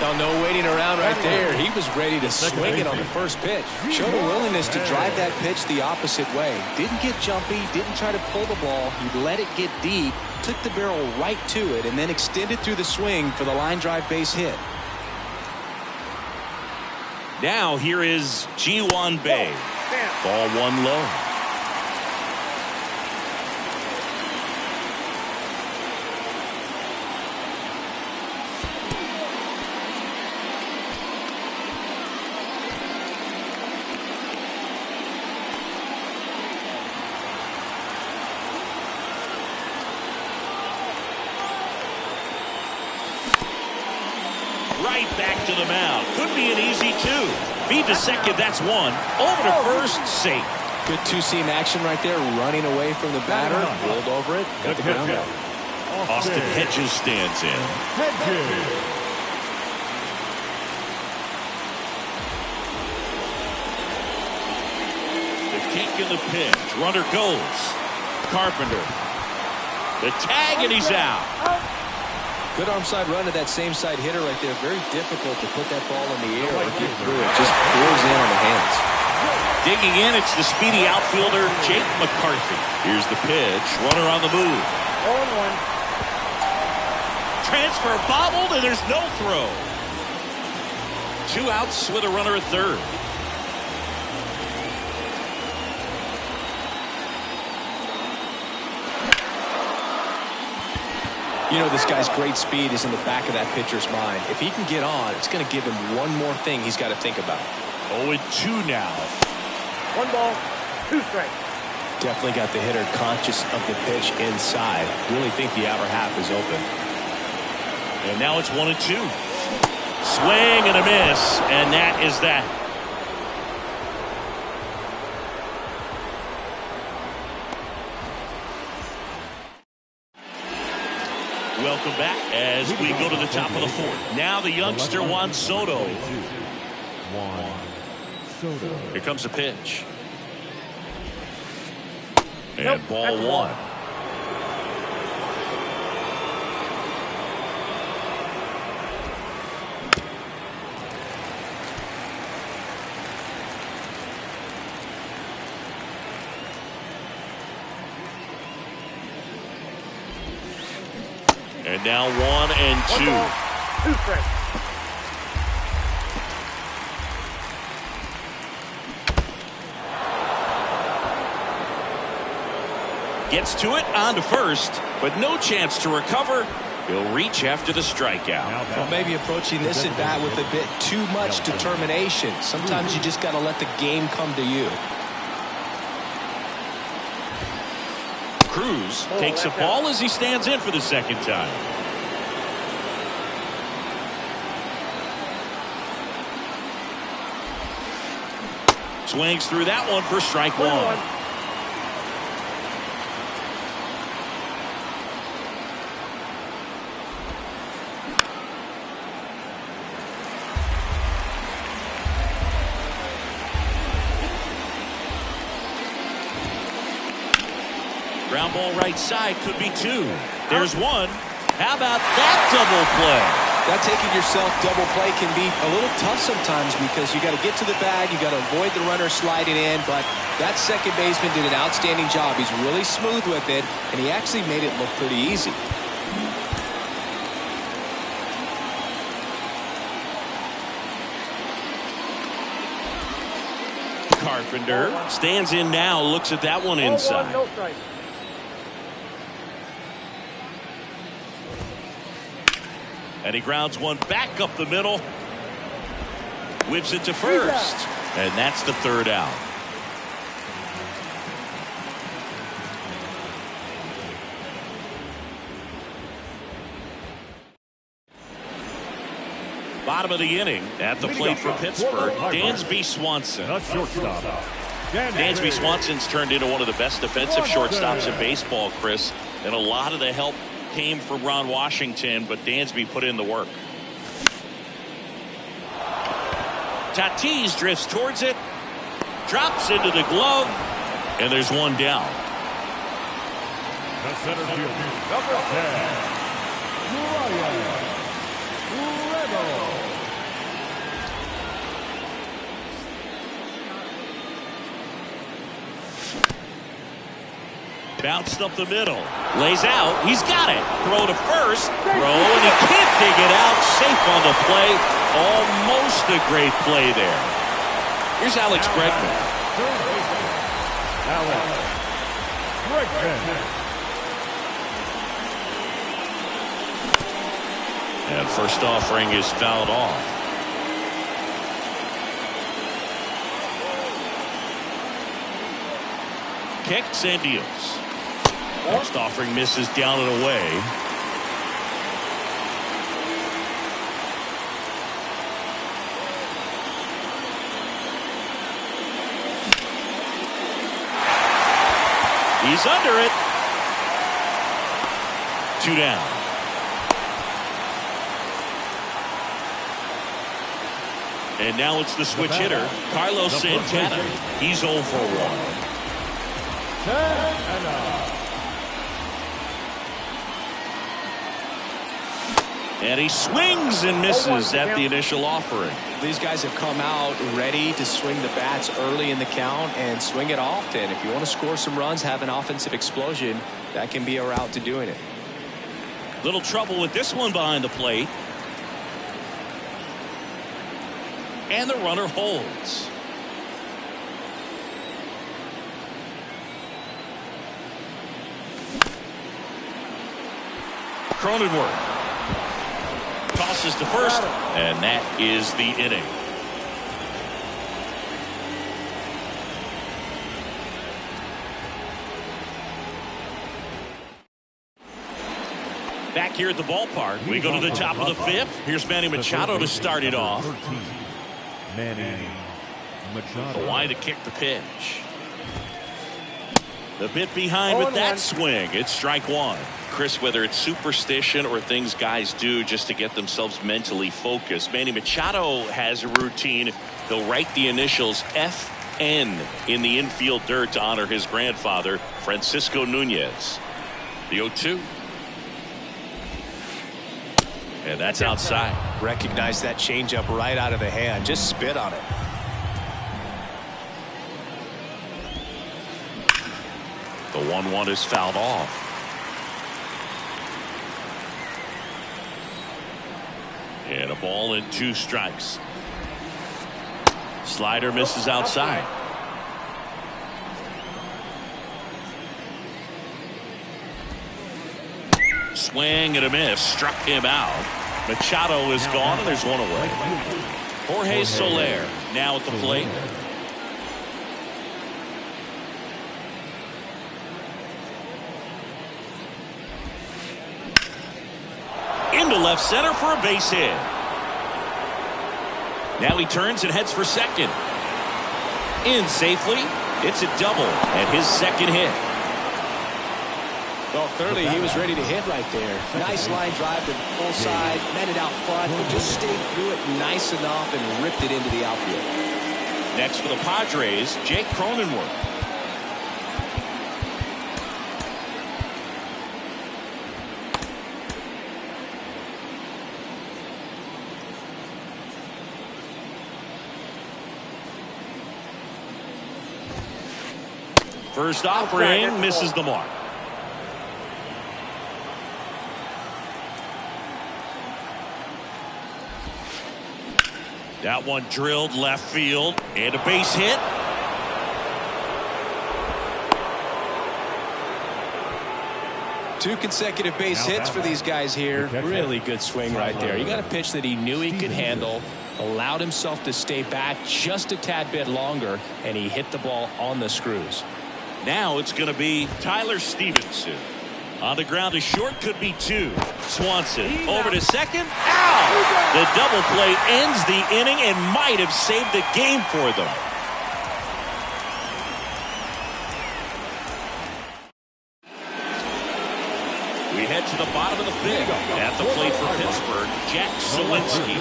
Now, no waiting around right there. He was ready to swing it on the first pitch. Showed a willingness to drive that pitch the opposite way. Didn't get jumpy, didn't try to pull the ball. He let it get deep, took the barrel right to it, and then extended through the swing for the line drive base hit. Now here is Ji-Hwan Bae. Ball 1 low. Right back to the mound. Could be an easy 2. Feed to second, that's 1. Over to first, safe. Good two-seam action right there, running away from the batter. Rolled over it, got the ground out. Austin Hedges stands in. The kick in the pitch. Runner goes. Carpenter. The tag, and he's out. Good arm side run to that same side hitter right there. Very difficult to put that ball in the air or get through it. Just pours in on the hands. Digging in, it's the speedy outfielder, Jake McCarthy. Here's the pitch. Runner on the move. 0-1. Transfer bobbled, and there's no throw. 2 outs with a runner at third. You know, this guy's great speed is in the back of that pitcher's mind. If he can get on, it's going to give him one more thing he's got to think about. 0-2 now. 1 ball, 2 strikes. Definitely got the hitter conscious of the pitch inside. Really think the outer half is open. And now it's 1-2. Swing and a miss, and that is that. Welcome back as we go to the top of the 4th. Now the youngster Juan Soto. Here comes the pitch. And ball 1. And now 1-2. 2 strikes. Gets to it, on to first, but no chance to recover. He'll reach after the strikeout. Well, maybe approaching this at bat with a bit too much determination. Sometimes you just got to let the game come to you. Cruz takes a ball as he stands in for the second time. Swings through that one for strike one. Ground ball right side, could be two. There's one. How about that double play? That taking yourself double play can be a little tough sometimes because you got to get to the bag, you got to avoid the runner sliding in, but that second baseman did an outstanding job. He's really smooth with it, and he actually made it look pretty easy. Carpenter stands in now, looks at that one inside. No strike. And he grounds one back up the middle. Whips it to first. And that's the third out. Bottom of the inning at the plate for Pittsburgh, Dansby Swanson. Dansby Swanson's turned into one of the best defensive shortstops in baseball, Chris. And a lot of the help came from Ron Washington, but Dansby put in the work. Tatis drifts towards it, drops into the glove, and there's one down. The center fielder, number 10, Bounced up the middle. Lays out. He's got it. Throw to first. Throw, and he can't dig it out. Safe on the play. Almost a great play there. Here's Alex Bregman. And first offering is fouled off. Kicks and deals. Next offering misses down and away. He's under it. 2 down. And now it's the switch hitter, Carlos Santana. He's 0 for 1. And he swings and misses at the initial offering. These guys have come out ready to swing the bats early in the count and swing it often. If you want to score some runs, have an offensive explosion, that can be a route to doing it. Little trouble with this one behind the plate. And the runner holds. Cronenworth tosses to first, and that is the inning. Back here at the ballpark, we go to the top of the 5th. Here's Manny Machado to start it off. Manny Machado. Why to kick the pitch? The bit behind with that swing. It's strike one. Chris, whether it's superstition or things guys do just to get themselves mentally focused, Manny Machado has a routine. He'll write the initials FN in the infield dirt to honor his grandfather, Francisco Nunez. The 0-2. And that's outside. Recognize that changeup right out of the hand. Just spit on it. The 1-1 is fouled off. And a ball and 2 strikes. Slider misses outside. Swing and a miss. Struck him out. Machado is gone, and there's one away. Jorge Soler now at the plate. Into left center for a base hit. Now he turns and heads for second. In safely. It's a double and his second hit. Well, clearly he was ready to hit right there. Nice line drive to the full side, met it out front, but just stayed through it nice enough and ripped it into the outfield. Next for the Padres, Jake Cronenworth. First offering misses the mark. That one drilled left field and a base hit. Two consecutive base hits for these guys here. Really good swing right there. You got a pitch that he knew he could handle, allowed himself to stay back just a tad bit longer, and he hit the ball on the screws. Now it's going to be Tyler Stevenson. On the ground to short, could be two. Swanson over to second. Ow! The double play ends the inning and might have saved the game for them. We head to the bottom of the fifth. At the plate for Pittsburgh, Jack Suwinski.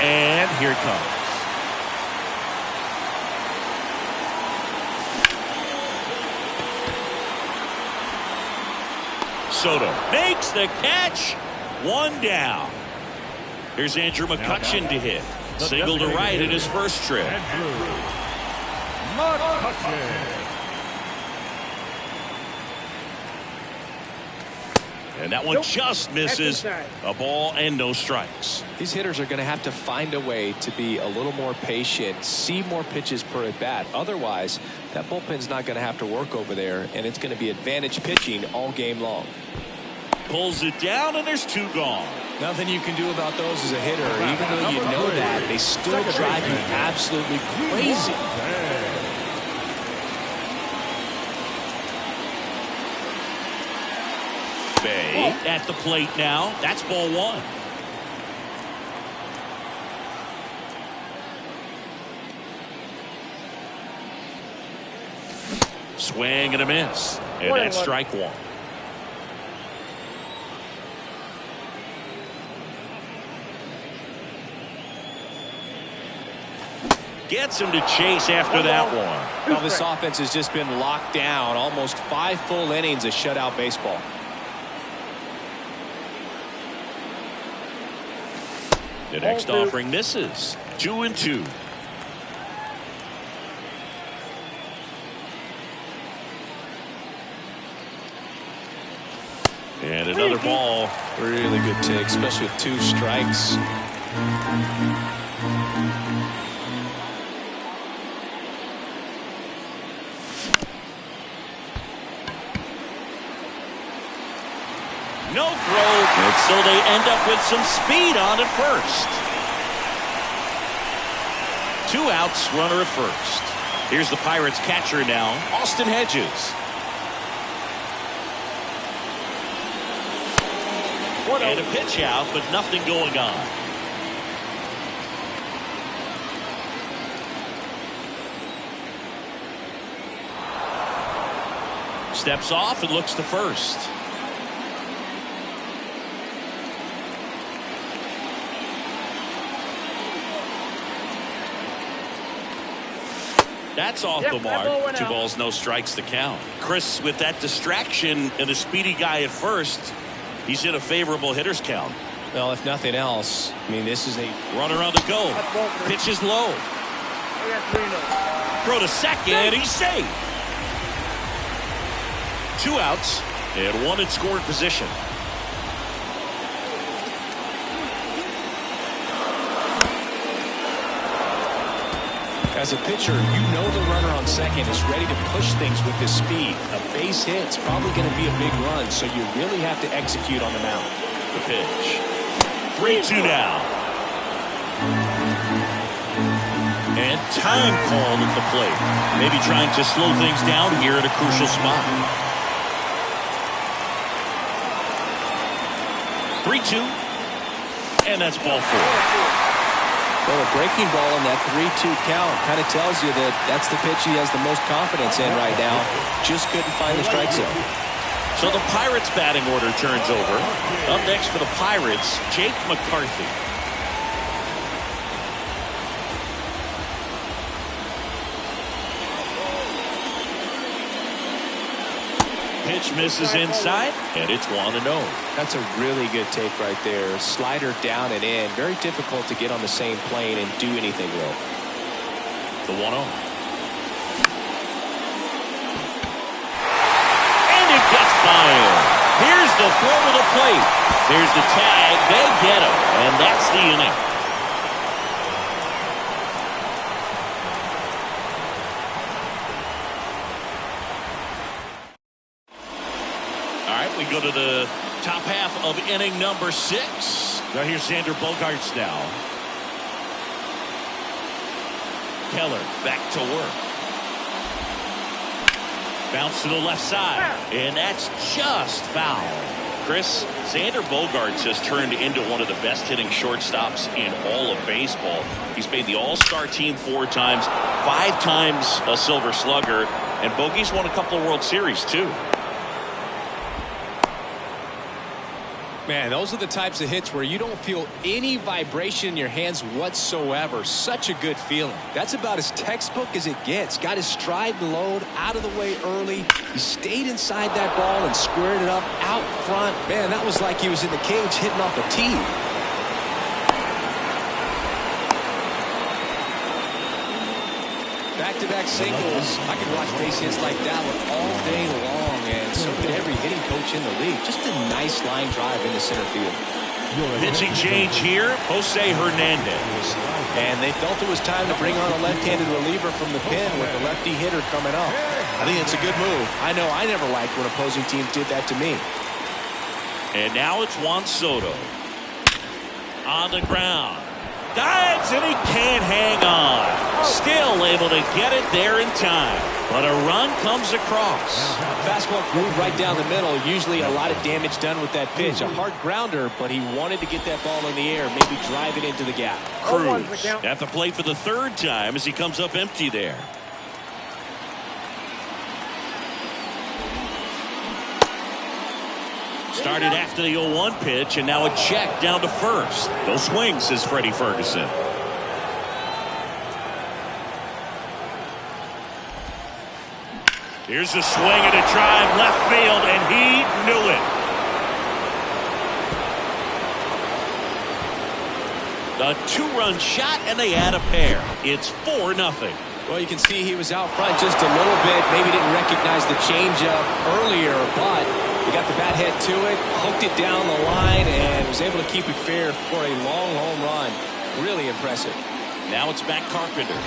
And here it comes. Soto makes the catch. One down. Here's Andrew McCutchen to hit. Single to right in his first trip. And that one just misses. A ball and no strikes. These hitters are going to have to find a way to be a little more patient, see more pitches per at bat. Otherwise, that bullpen's not going to have to work over there, and it's going to be advantage pitching all game long. Pulls it down, and there's two gone. Nothing you can do about those as a hitter. Even though you know that, they still drive you absolutely crazy. Bay at the plate now. That's ball one. Swing and a miss. And that's strike one. Gets him to chase after that one. Well, this offense has just been locked down. Almost 5 full innings of shutout baseball. The next offering misses. 2-2. And another ball. Really good take, especially with 2 strikes. No throw, and so they end up with some speed on at first. 2 outs, runner at first. Here's the Pirates catcher now, Austin Hedges. And a pitch out, but nothing going on. Steps off and looks to first. That's off the mark. 2 balls, no strikes to count. Chris, with that distraction and a speedy guy at first, he's in a favorable hitter's count. Well, if nothing else, I mean, this is a runner on the go. Pitch is low. Throw to second. He's safe. 2 outs and 1 in scoring position. As a pitcher, you know the runner on second is ready to push things with his speed. A base hit's probably going to be a big run, so you really have to execute on the mound. The pitch. 3-2 now. And time called at the plate. Maybe trying to slow things down here at a crucial spot. 3-2. And that's ball 4. Well, a breaking ball in that 3-2 count kind of tells you that that's the pitch he has the most confidence in right now. Just couldn't find the strike zone. So the Pirates batting order turns over. Up next for the Pirates, Jake McCarthy. Pitch misses inside, and it's 1-0. That's a really good take right there. Slider down and in. Very difficult to get on the same plane and do anything with. The 1-0. And it gets by him. Here's the throw to the plate. There's the tag. They get him, and that's the inning. We go to the top half of inning number 6. Now here's Xander Bogaerts now. Keller back to work. Bounce to the left side. And that's just foul. Chris, Xander Bogaerts has turned into one of the best hitting shortstops in all of baseball. He's made the All-Star team 4 times, 5 times a Silver Slugger, and Bogey's won a couple of World Series too. Man, those are the types of hits where you don't feel any vibration in your hands whatsoever. Such a good feeling. That's about as textbook as it gets. Got his stride and load out of the way early. He stayed inside that ball and squared it up out front. Man, that was like he was in the cage hitting off a tee. Back-to-back singles. I could watch base hits like that one all day long, and so could every hitting coach in the league. Just a nice line drive into center field. Pitching change here, Jose Hernandez. And they felt it was time to bring on a left-handed reliever from the pen with the lefty hitter coming up. I think it's a good move. I know I never liked when opposing teams did that to me. And now it's Juan Soto. On the ground. Dives, and he can't hang on. Still able to get it there in time. But a run comes across. Fastball groove right down the middle. Usually a lot of damage done with that pitch. A hard grounder, but he wanted to get that ball in the air, maybe drive it into the gap. Cruz at the plate for the 3rd time as he comes up empty there. Started after the 0-1 pitch, and now a check down to first. No swing, says Freddie Ferguson. Here's a swing and a drive left field, and he knew it. A 2-run shot, and they add a pair. It's 4-0. Well, you can see he was out front just a little bit. Maybe didn't recognize the changeup earlier, but he got the bat head to it, hooked it down the line, and was able to keep it fair for a long home run. Really impressive. Now it's Matt Carpenter.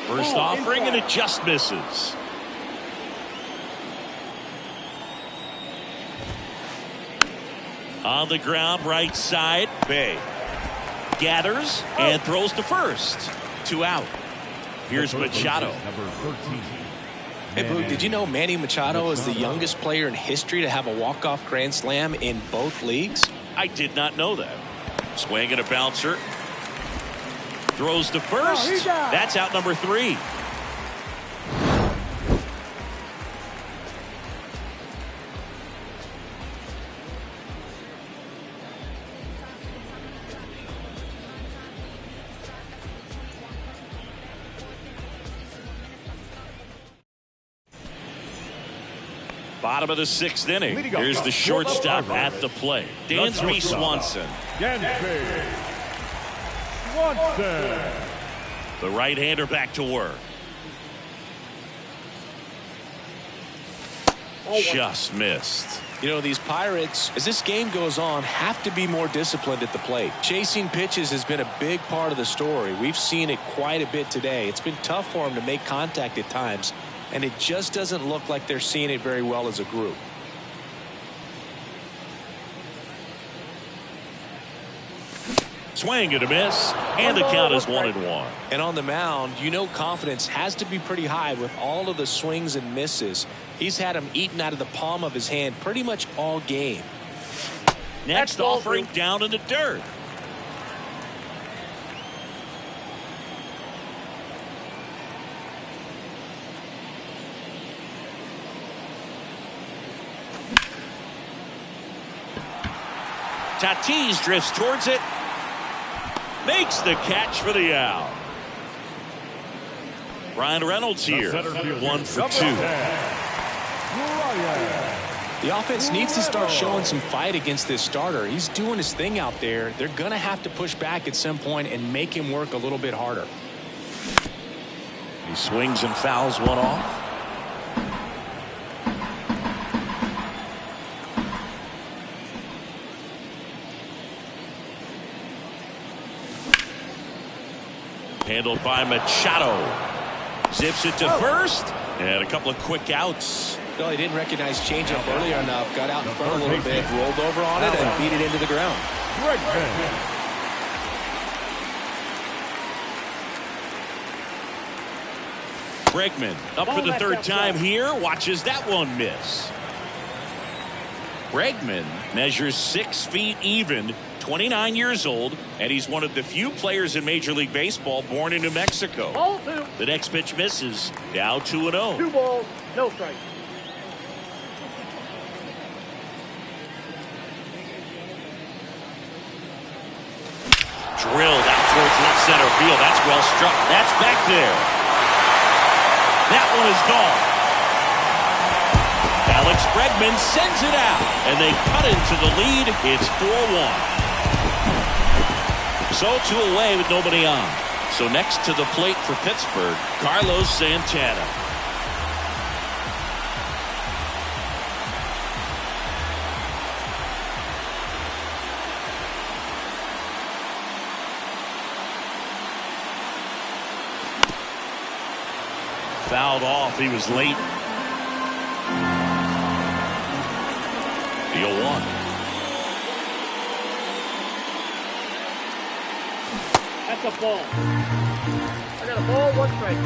First offering, and it just misses. On the ground, right side, Bay. Gathers and throws to first. 2 out. Here's Machado. Number 13. Hey, Blue, did you know Manny Machado is the youngest player in history to have a walk-off grand slam in both leagues? I did not know that. Swing and a bouncer. Throws to first. That's out number 3. Bottom of the 6th inning. Here's the shortstop at the plate. Dansby Swanson. The right-hander back to work. Just missed. You know, these Pirates, as this game goes on, have to be more disciplined at the plate. Chasing pitches has been a big part of the story. We've seen it quite a bit today. It's been tough for them to make contact at times, and it just doesn't look like they're seeing it very well as a group. Swing and a miss, and the count is 1-1. And on the mound, you know confidence has to be pretty high with all of the swings and misses. He's had them eaten out of the palm of his hand pretty much all game. Next offering down in the dirt. Tatis drifts towards it. Makes the catch for the out. Ryan Reynolds here, 1 for 2. The offense needs to start showing some fight against this starter. He's doing his thing out there. They're going to have to push back at some point and make him work a little bit harder. He swings and fouls one off. Handled by Machado. Zips it to first. And a couple of quick outs. Well, he didn't recognize changeup earlier enough. Got out in front a little bit. Rolled over on it and beat it into the ground. Bregman up for the third time here. Watches that one miss. Bregman measures 6 feet even. 29 years old, and he's one of the few players in Major League Baseball born in New Mexico. Ball 2. The next pitch misses. Now 2-0. 2 balls, no strikes. Drilled out towards left center field. That's well struck. That's back there. That one is gone. Alex Bregman sends it out, and they cut into the lead. It's 4-1. So 2 away with nobody on. So next to the plate for Pittsburgh, Carlos Santana. Fouled off. He was late. The 0-1. That's a ball. I got a ball, 1 strike.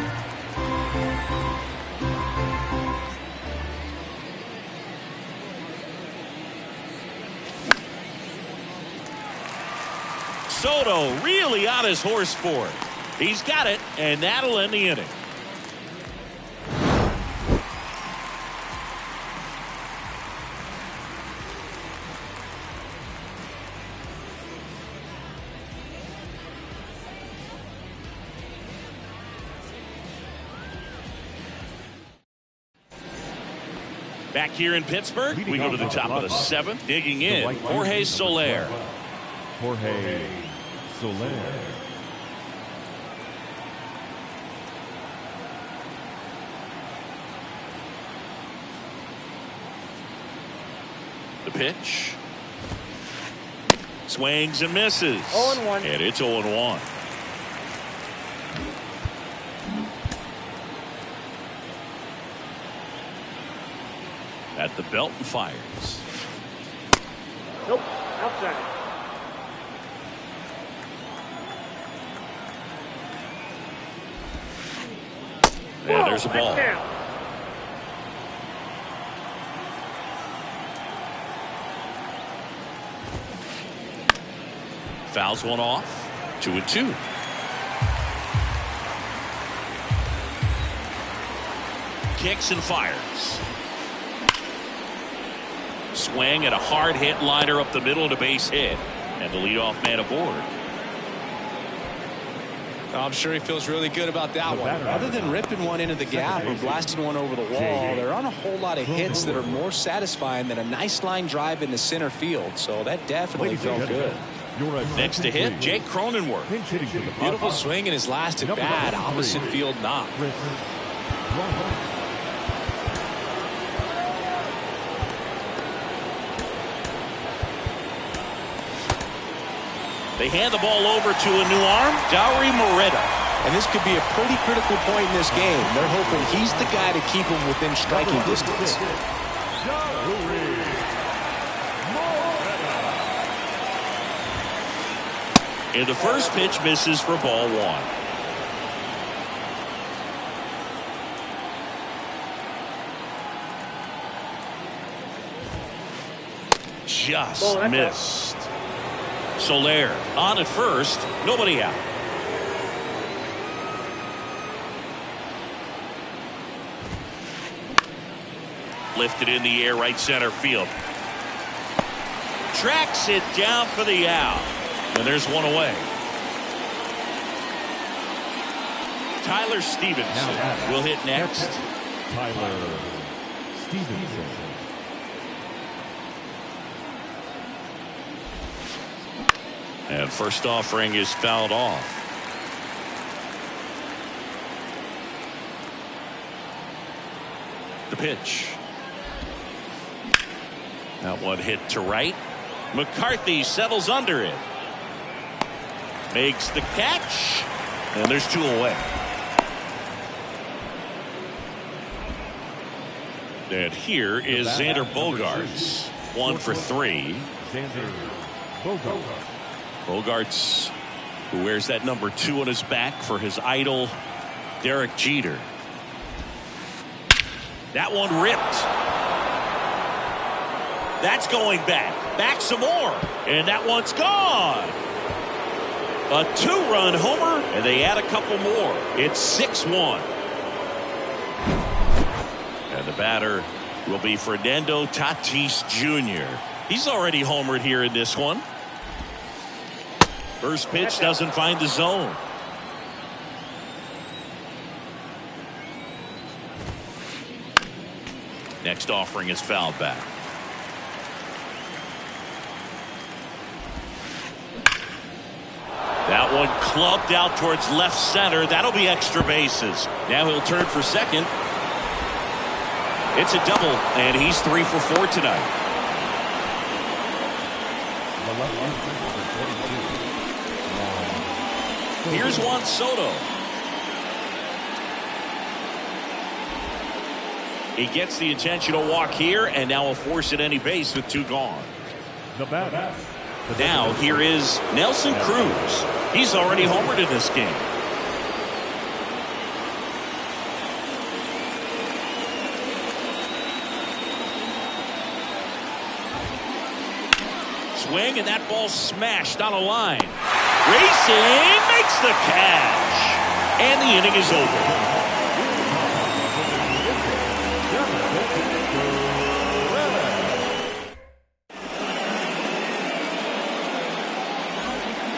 Soto really on his horse for it. He's got it, and that'll end the inning. Back here in Pittsburgh, we go to the top of the 7th. Digging in, Jorge Soler. Jorge Soler. The pitch. Swings and misses. 0-1. And it's 0-1. At the belt and fires. Nope, outside. And there's a ball. Fouls one off. 2-2. Kicks and fires. Swing and a hard hit liner up the middle and a base hit. And the leadoff man aboard. I'm sure he feels really good about that one. Other than ripping one into the gap or blasting one over the wall, there aren't a whole lot of hits that are more satisfying than a nice line drive into center field. So that definitely felt good. Next to hit, Jake Cronenworth. Beautiful swing in his last at bat, opposite field knock. They hand the ball over to a new arm, Dauri Moreta. And this could be a pretty critical point in this game. They're hoping he's the guy to keep them within striking distance. And the first pitch misses for ball one. Just missed. Soler on at first, nobody out. Lifted in the air, right center field. Tracks it down for the out. And there's one away. Tyler Stevenson will hit next. Tyler Stevenson. And first offering is fouled off. The pitch. That one hit to right. McCarthy settles under it. Makes the catch. And there's two away. And here is Xander Bogaerts. 1 for 3. Xander Bogaerts. Bogaerts, who wears that number 2 on his back for his idol, Derek Jeter. That one ripped. That's going back. Back some more. And that one's gone. A 2-run homer, and they add a couple more. It's 6-1. And the batter will be Fernando Tatis Jr. He's already homered here in this one. First pitch doesn't find the zone. Next offering is fouled back. That one clubbed out towards left center. That'll be extra bases. Now he'll turn for second. It's a double, and he's 3 for 4 tonight. Here's Juan Soto. He gets the intentional walk here, and now will force at any base with 2 gone. The batter. Now here is Nelson Cruz. He's already homered in this game. Swing, and that ball smashed on a line. Racing makes the catch. And the inning is over.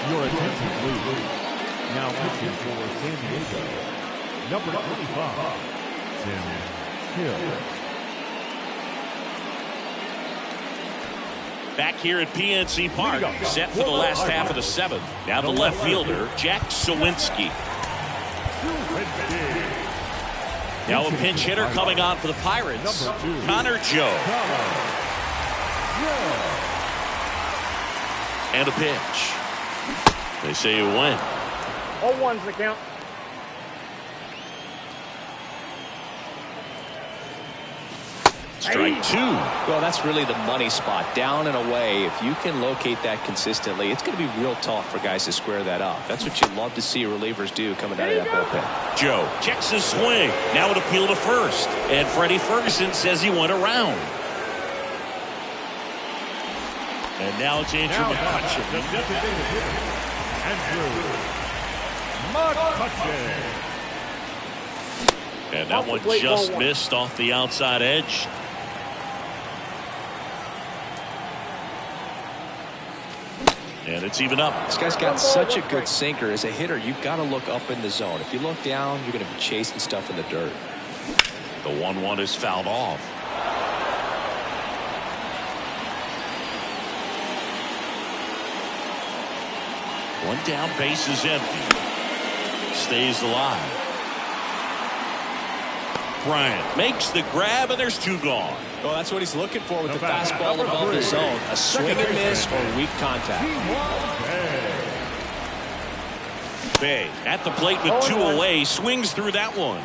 Your attention, please. Now pitching for San Diego, number 25, Tim Hill. Back here at PNC Park, set for the last half of the 7th. Now the left fielder, Jack Sawinski. Now a pinch hitter coming on for the Pirates, Connor Joe. And a pitch. They say you win. 0-1's the count. Strike 2. Well, that's really the money spot. Down and away. If you can locate that consistently, it's going to be real tough for guys to square that up. That's what you love to see relievers do coming out of that bullpen. Joe checks his swing. Now an appeal to first. And Freddie Ferguson says he went around. And now it's Andrew McCutchen. The designated hitter, Andrew McCutchen. And that one just missed off the outside edge. And it's even up. This guy's got such a good sinker. As a hitter, you've got to look up in the zone. If you look down, you're going to be chasing stuff in the dirt. The 1-1 is fouled off. One down, base is empty. Stays alive. Bryant makes the grab, and there's 2 gone. Well, that's what he's looking for with the fastball above the zone. A swing and miss or weak contact. Bay at the plate with 2 away, swings through that one.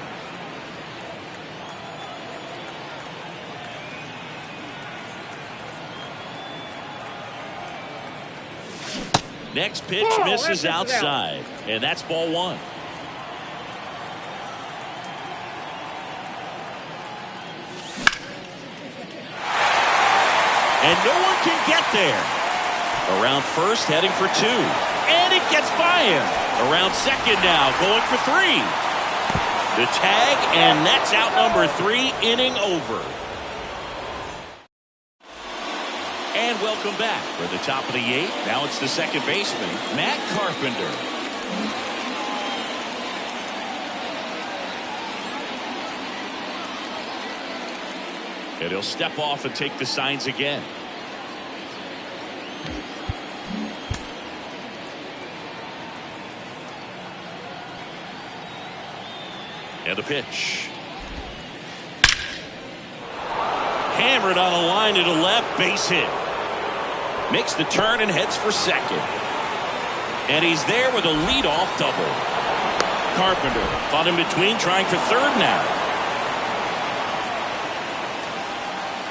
Next pitch misses outside, and that's ball 1. And no one can get there. Around first, heading for 2. And it gets by him. Around second now, going for 3. The tag, and that's out number 3, inning over. And welcome back. For the top of the 8th, now it's the second baseman, Matt Carpenter. And he'll step off and take the signs again. And the pitch. Hammered on a line to the left, base hit. Makes the turn and heads for second. And he's there with a leadoff double. Carpenter fought in between, trying for third now.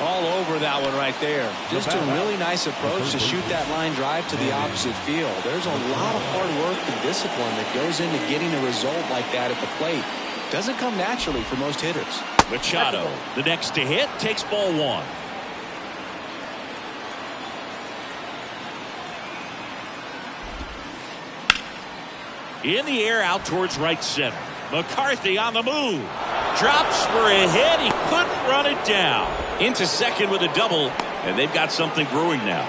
All over that one right there. Just a really nice approach to shoot that line drive to the opposite field. There's a lot of hard work and discipline that goes into getting a result like that at the plate. Doesn't come naturally for most hitters. Machado, the next to hit, takes ball 1. In the air out towards right center. McCarthy on the move. Drops for a hit. He couldn't run it down. Into second with a double, and they've got something brewing now.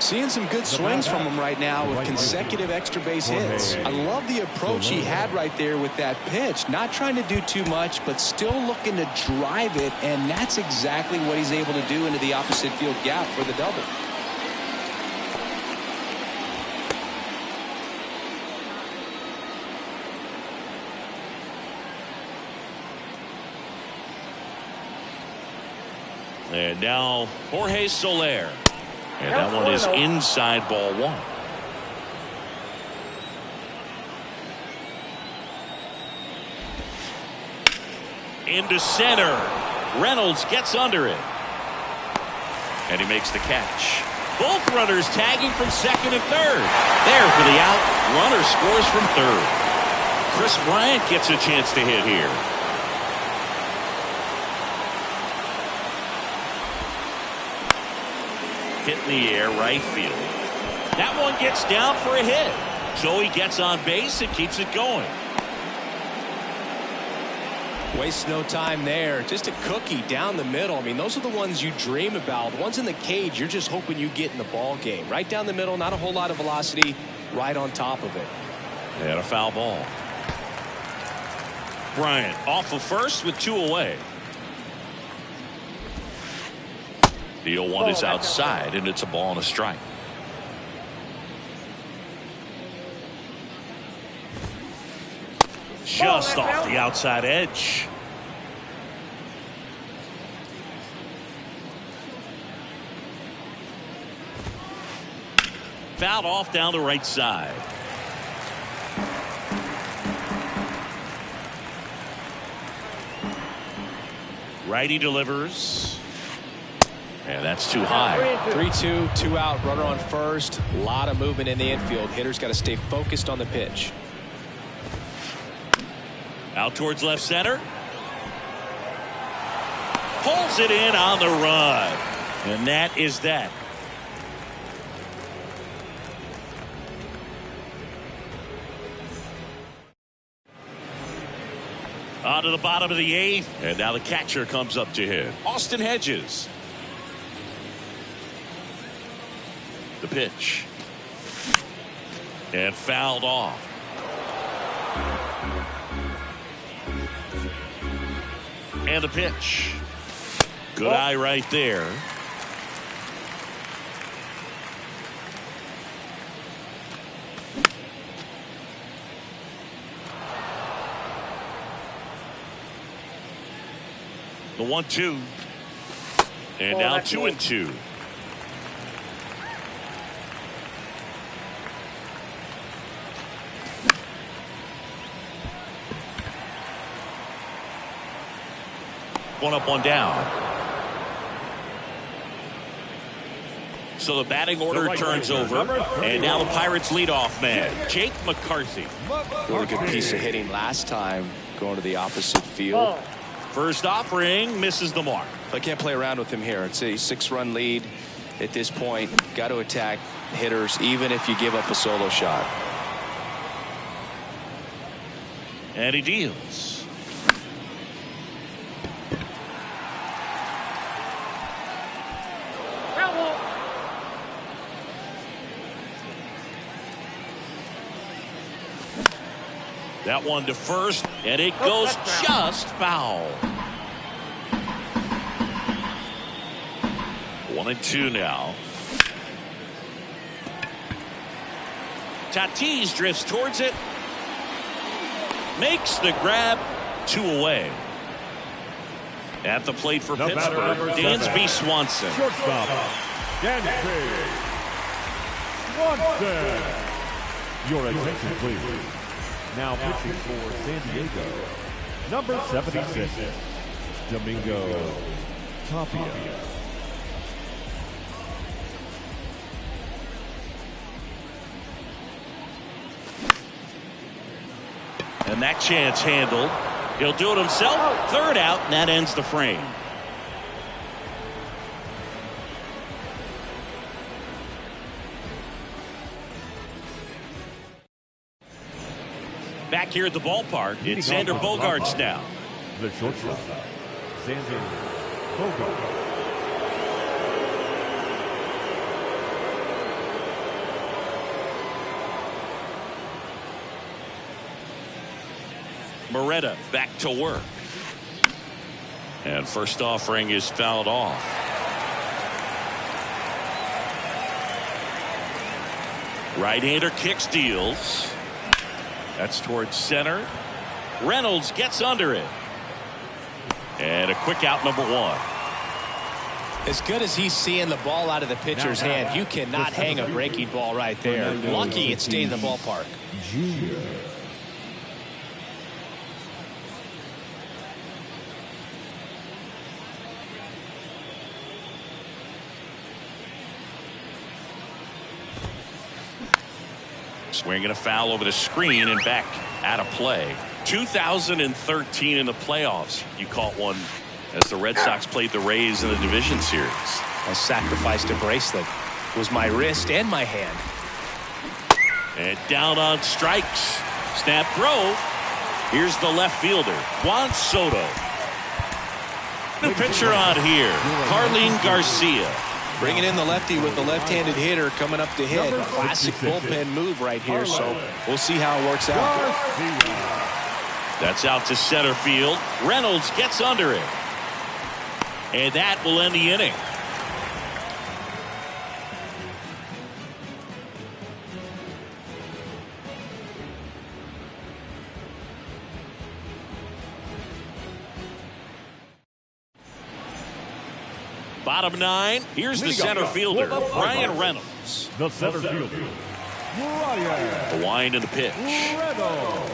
Seeing some good swings from him right now with consecutive extra base hits. I love the approach he had right there with that pitch. Not trying to do too much, but still looking to drive it, and that's exactly what he's able to do into the opposite field gap for the double. And now Jorge Soler. And that one is inside ball 1. Into center. Reynolds gets under it. And he makes the catch. Both runners tagging from second and third. There for the out. Runner scores from third. Chris Bryant gets a chance to hit here. Hit in the air, right field. That one gets down for a hit. So he gets on base and keeps it going. Waste no time there. Just a cookie down the middle. I mean, those are the ones you dream about. The ones in the cage, you're just hoping you get in the ball game. Right down the middle, not a whole lot of velocity, right on top of it. And a foul ball. Bryant off of first with 2 away. The 0-1 is outside, and it's a ball and a strike. Just off the outside edge. Fouled off down the right side. Righty delivers. And that's too high. 3-2, 2 out, runner on first. A lot of movement in the infield. Hitters got to stay focused on the pitch. Out towards left center. Pulls it in on the run. And that is that. On to the bottom of the 8th. And now the catcher comes up to hit. Austin Hedges. The pitch. And fouled off. And the pitch. Good eye right there. The 1-2. And now 2-2. one up, one down. So the batting order turns over, and now the Pirates leadoff man, Jake McCarthy. Really good piece of hitting last time, going to the opposite field. First offering misses the mark. I can't play around with him here. It's a 6-run lead at this point. Got to attack hitters, even if you give up a solo shot. And he deals. That one to first, and it goes just foul. 1-2 now. Tatis drifts towards it. Makes the grab, 2 away. At the plate for Pittsburgh, Dansby Swanson. Shortstop, Dansby Swanson. Your attention, please. Now pitching for San Diego, number 76, Domingo Tapia. And that chance handled. He'll do it himself. Third out, and that ends the frame. Back here at the ballpark, it's Xander Bogaerts now. The shortstop, Xander Bogaerts. Moretta back to work. And first offering is fouled off. Right-hander kicks, deals. That's towards center. Reynolds gets under it. And a quick out, number 1. As good as he's seeing the ball out of the pitcher's hand, you cannot hang a breaking ball right there. Lucky it stayed in the ballpark. Junior. Swinging a foul over the screen and back out of play. 2013 in the playoffs. You caught one as the Red Sox played the Rays in the division series. I sacrificed a bracelet. It was my wrist and my hand. And down on strikes. Snap throw. Here's the left fielder, Juan Soto. The pitcher on here, Carlin Garcia. Bringing in the lefty with the left-handed hitter coming up to hit. Classic bullpen move right here, so we'll see how it works out. That's out to center field. Reynolds gets under it. And that will end the inning. Bottom 9, here's the center fielder, Brian Reynolds. The center fielder, Brian. The wind and the pitch. Reynolds.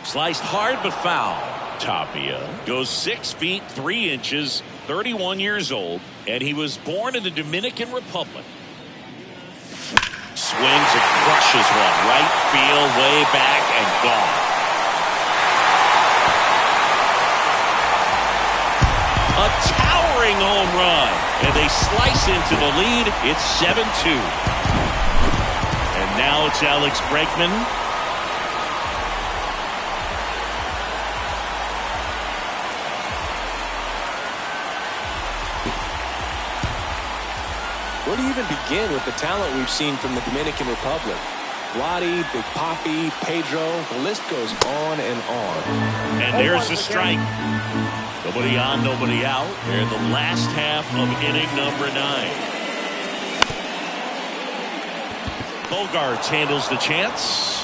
Sliced hard but foul. Tapia goes 6 feet 3 inches, 31 years old, and he was born in the Dominican Republic. Swings and crushes one. Right field, way back, and gone. A towering home run, and they slice into the lead. It's 7-2. And now it's Alex Bregman. Where do you even begin with the talent we've seen from the Dominican Republic? Vladdy, Big Papi, Pedro, the list goes on and on. And there's the strike. Nobody on, nobody out. They're in the last half of inning number 9. Bogaerts handles the chance.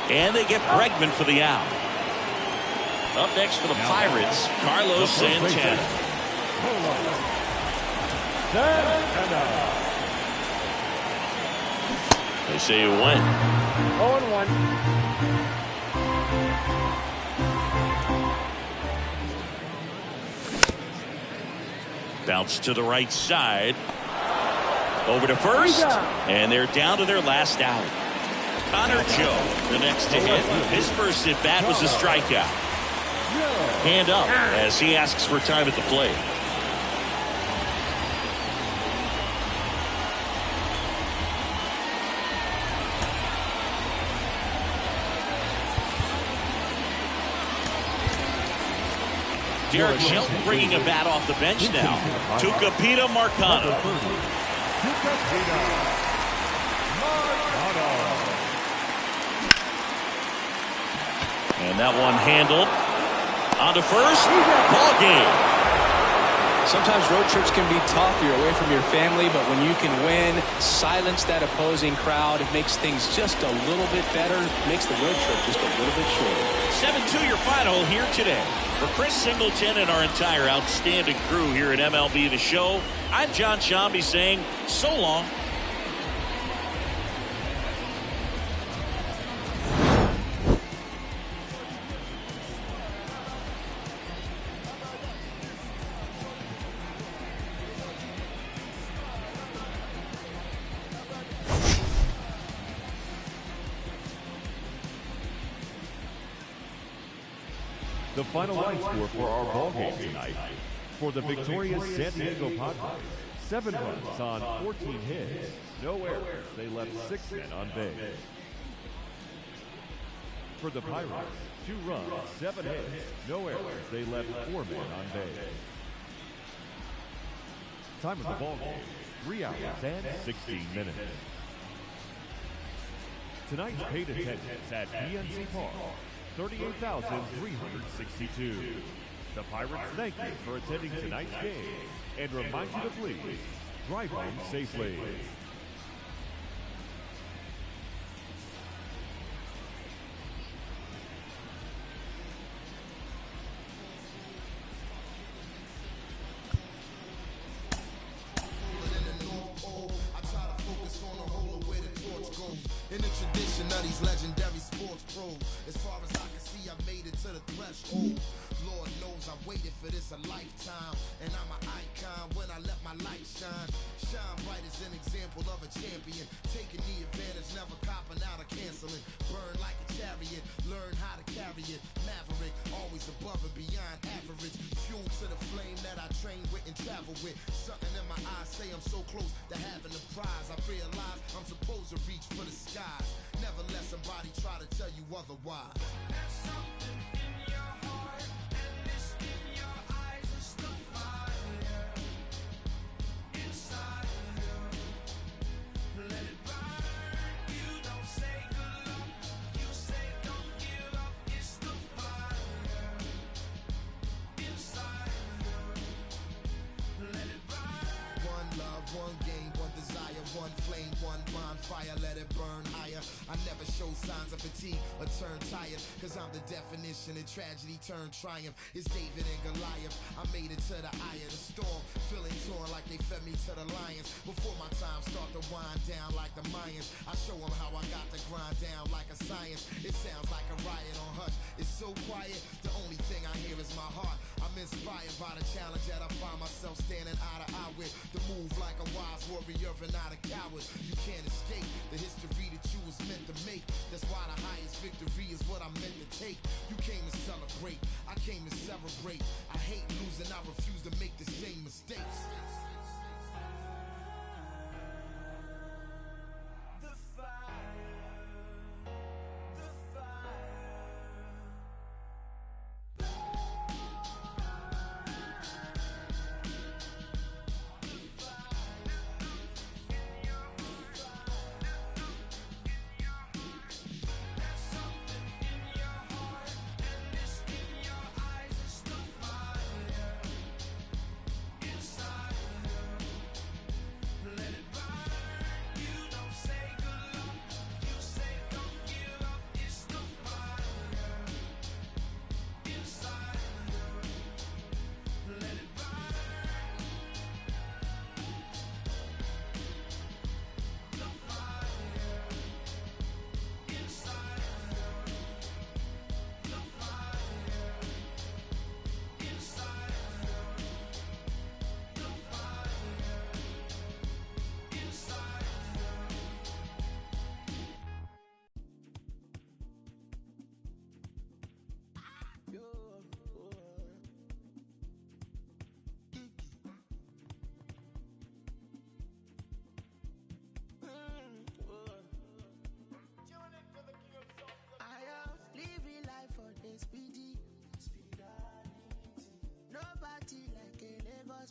And they get Bregman for the out. Up next for the Pirates, Carlos Santana. They say you win. 0-1. Bounce to the right side. Over to first. And they're down to their last out. Connor Joe, the next to hit. His first at bat was a strikeout. Hand up as he asks for time at the plate. Derek Shelton bringing a bat off the bench now. Tucupita Marcano. And that one handled. On to first. Ball game. Sometimes road trips can be tough. You're away from your family, but when you can win, silence that opposing crowd, it makes things just a little bit better. Makes the road trip just a little bit shorter. 7-2 your final here today. For Chris Singleton and our entire outstanding crew here at MLB The Show, I'm John Shambi saying so long. The final line score for our ball game tonight. For the victorious San Diego Padres, 7 runs on 14 hits, no errors. They left 6 men on base. For the Pirates, 2 runs, 7 hits, no errors. They left 4 men on base. Time of the ball game, 3 hours and 16 minutes. Tonight's paid attendance at PNC Park, 38,362. The Pirates thank you for attending tonight's game and remind you to please drive home safely. In the tradition of these legendary sports pros, as far as I can see, I made it to the threshold. Lord knows I waited for this a lifetime, and I'm an icon when I let my light shine. Shine bright as an example of a champion, taking the advantage, never copping out or canceling. Burn like a chariot, learn how to carry it. Maverick, always above and beyond average. Fuel to the flame that I train with and travel with. Something in my eyes say I'm so close to having the prize. I realize I'm supposed to reach for the skies. Never let somebody try to tell you otherwise. There's something in your heart, and it's in your eyes. It's the fire inside of you. Let it burn. You don't say good luck, you say don't give up. It's the fire inside of you. Let it burn. One love, one game, one desire, one flame, one bonfire. Let it burn higher. I never show signs of fatigue or turn tired, cause I'm the definition of tragedy turned triumph. It's David and Goliath. I made it to the eye of the storm, feeling torn like they fed me to the lions. Before my time start to wind down like the Mayans, I show them how I got to grind down like a science. It sounds like a riot on hush. It's so quiet, the only thing I hear is my heart. I'm inspired by the challenge that I find myself standing eye to eye with. To move like a wise warrior and not a coward. You can't escape the history that you was meant to make. That's why the highest victory is what I'm meant to take. You came to celebrate, I came to celebrate. I hate losing, I refuse to make the same mistakes. The fire, the fire. Inside of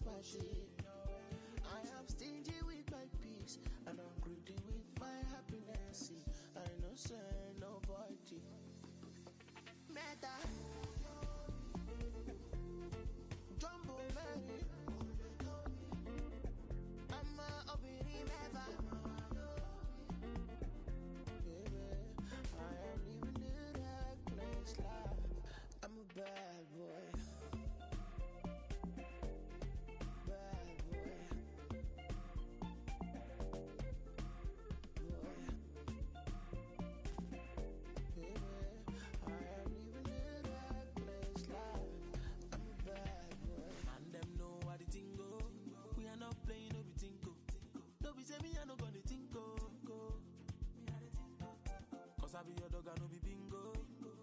my shit. I am stingy with my peace, and I'm greedy with my happiness. See, I know say nobody. Meta. Jumbo Mary. I'm a obiri meva. Baby, I am living the reckless life. I'm a bad boy. Bad boy. Boy. Baby, I am living the reckless life. I'm a bad boy. And them know how the thing go. We are not playing no be tinko. No be say me I no gonna tinko. Cause I be your dog I no be bingo.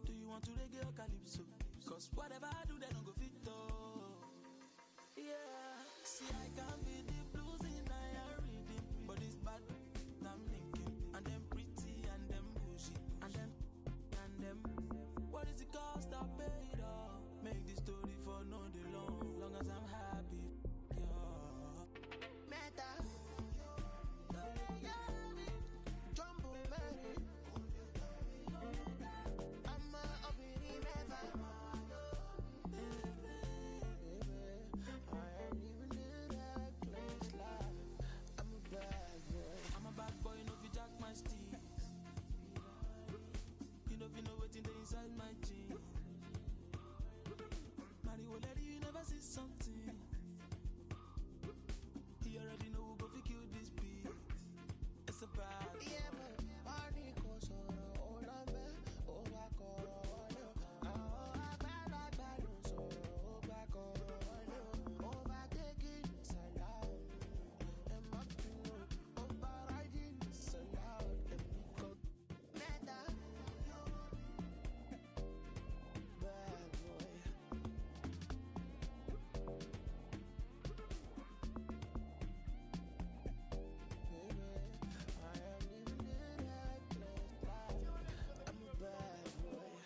Do you want to reggae or calypso? Cause whatever I do they don't go fit though. Yeah, see I can be the blues in I rhythm. But it's bad, I'm thinking. And them pretty and them bougie. And them what is the cost I paid off? Make this story for no day long as I'm happy. Yeah. Meta. Jumbo Mary. I'm a obiri meva. Baby, I am living the reckless life. I'm a bad boy. I'm a bad boy, no fi jack my steez. You know fi know waiting there inside my jeans. Money will let you never see something. He already know who go fi kill this beat. It's a bad boy. Yeah, but party goes on all of me. Oh, back on you. Oh, I bad so oh, back on you. Overtaking so loud. And my people overriding so loud. And we go meta. Bad boy. Baby, I am living the reckless life. I'm a bad boy.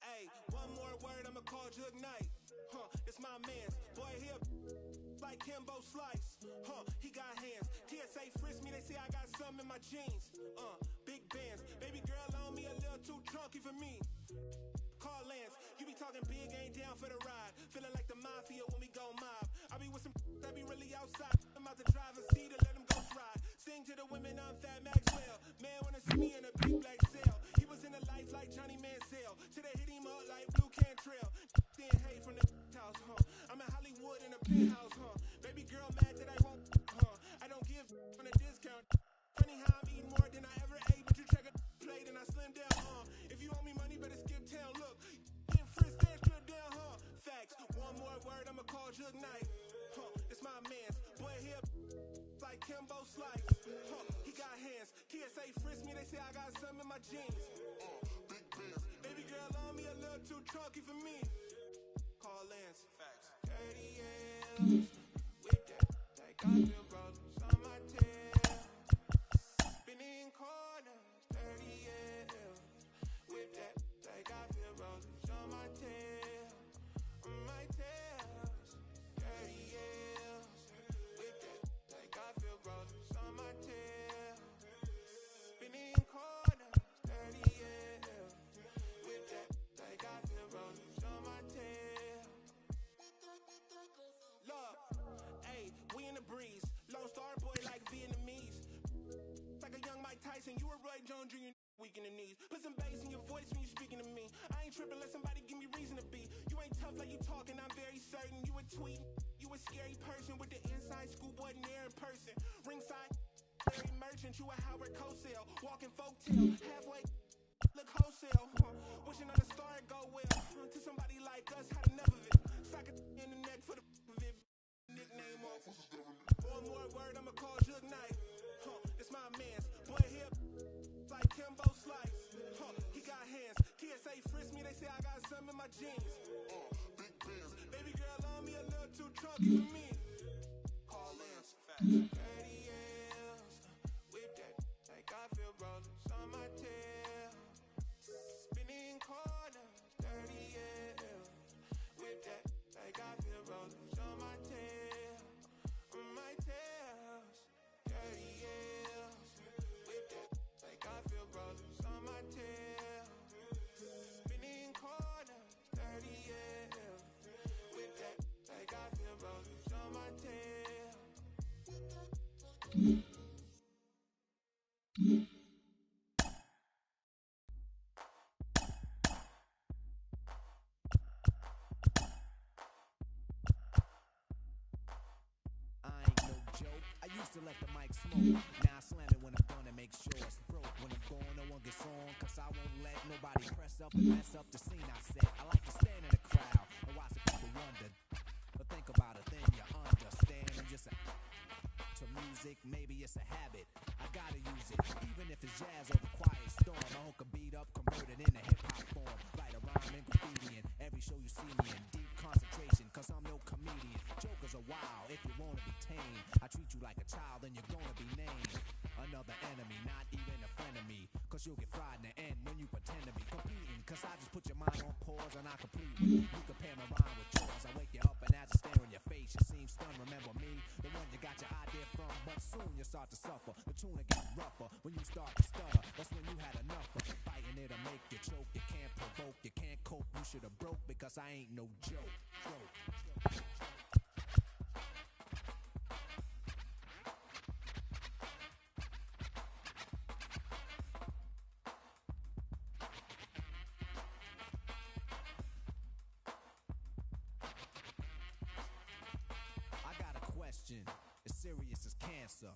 Hey, one more word, I'ma call Jug Knight. It's my man's. Boy, he a like Kimbo Slice. He got hands. TSA frisk me, they say I got something in my jeans. Big bands. Baby girl on me a little too chunky for me. Call Lance, you be talking big, ain't down for the ride. Feeling like the mafia when we go mob. I be with some that be really outside. I'm out to drive a seat to let them ghost ride. Sing to the women, I'm Fat Maxwell. Man wanna see me in a big black cell. He was in the life like Johnny Mansell. Till they hit him up like Blue Cantrell. Then hey from the house, I'm in Hollywood in a penthouse, Baby girl mad that I won't, I don't give on a discount. Funny how I'm eating more than I ever ate, but you check a plate and I slim down, If you owe me money, better skip town. Look, getting frisked and strip down, Facts. One more word, I'ma call Jug Knight. It's my man's. Boy, here like Kimbo Slice. He got hands. TSA frisk me, they say I got something in my jeans. Big bands. Baby girl on me a little too chunky for me. Call Lance. Facts. Dirty L's. With that cocktail rollers on my tail. Spinning corners. Dirty L's. With that cocktail rollers on my tail. On my tails. Dirty L's. With that cocktail rollers on my tail. Spinning corners. Dirty L's. With that cocktail rollers on my tail. Look, hey, we in the breeze. Lone Star boy like Vietnamese. Like a young Mike Tyson, you a Roy Jones Jr. weak in the knees. Put some bass in your voice when you speaking to me. I ain't tripping, let somebody give me reason to be. You ain't tough like you talking, I'm very certain. You a tweet, you a scary person with the inside schoolboy near in person. Ringside, very merchant, you a Howard Cosell. Walking folktale, halfway. Look wholesale, wishing on a star it go well. To somebody like us, had enough of it. Sock it in the neck for the of it. Nickname off. One more word, I'ma call Jug Knight. It's my man's. Boy, here like Kimbo Slice. He got hands. TSA frisk me, they say I got something in my jeans. Big bands. Baby trunk for me. Call in. 30 years with that. Like I feel rollers on my tail. Spinning corners. 30 years with that. Like I feel rollers on my tail. On my tails. 30 years with that. Like I feel rollers on my tail. Spinning corners. 30 years with that. Like I feel rollers on my tail. I ain't no joke. I used to let the mic smoke. Now I slam it when I'm done and make sure it's broke. When I'm gone, no one gets on, cause I won't let nobody press up and mess up the scene I set. I like to stand in the crowd and watch the people wonder. But think about it, then you understand. I'm just to music, maybe it's a habit. I gotta use it, even if it's jazz or the quiet storm. I hook a beat up, convert it into hip-hop form. Write a rhyme and graffiti in every show you see me in. Deep concentration, cause I'm no comedian. Jokers are wild if you wanna be tame. I treat you like a child, then you're gonna be named another enemy, not even a friend of me. Cause you'll get fried in the end when you pretend to be competing. Cause I just put your mind on pause and I complete with. You compare my rhyme with yours. I wake you up and as I stare in your face, you seem stunned. Remember me, the one you got your idea from. But soon you start to suffer. The tune will get rougher when you start to stutter. That's when you had enough of fighting it'll make you choke. You can't provoke, you can't cope. You should have broke because I ain't no joke. I got a question, as serious as cancer.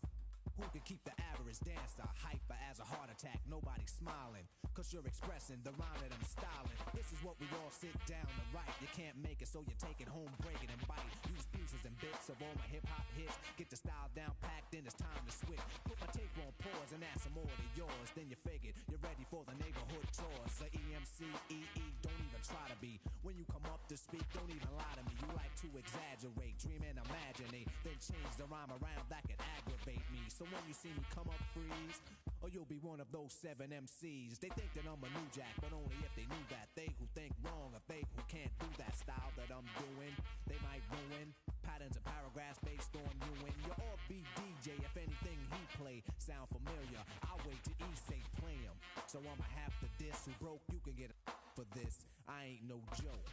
Who can keep the average dancer hyper as a heart attack? Nobody smiling, cause you're expressing the rhyme that I'm styling. This is what we all sit down to write. You can't make it, so you take it home, break it and bite. Use pieces and bits of all my hip-hop hits. Get the style down packed, then it's time to switch. Put my tape on pause and add some more to yours. Then you figured you're ready for the neighborhood chores. So EMC, EE, don't even try to be. When you come up to speak, don't even lie to me. You like to exaggerate, dream and imaginate, then change the rhyme around, that could aggravate me. So when you see me come up, freeze, or you'll be one of those 7 MCs. They think that I'm a new jack, but only if they knew that. They who think wrong, or they who can't do that style that I'm doing, they might ruin patterns and paragraphs based on you and your offbeat DJ. If anything he play sound familiar, I'll wait till he say play him. So I'ma have to diss who broke. You can get for this. I ain't no joke.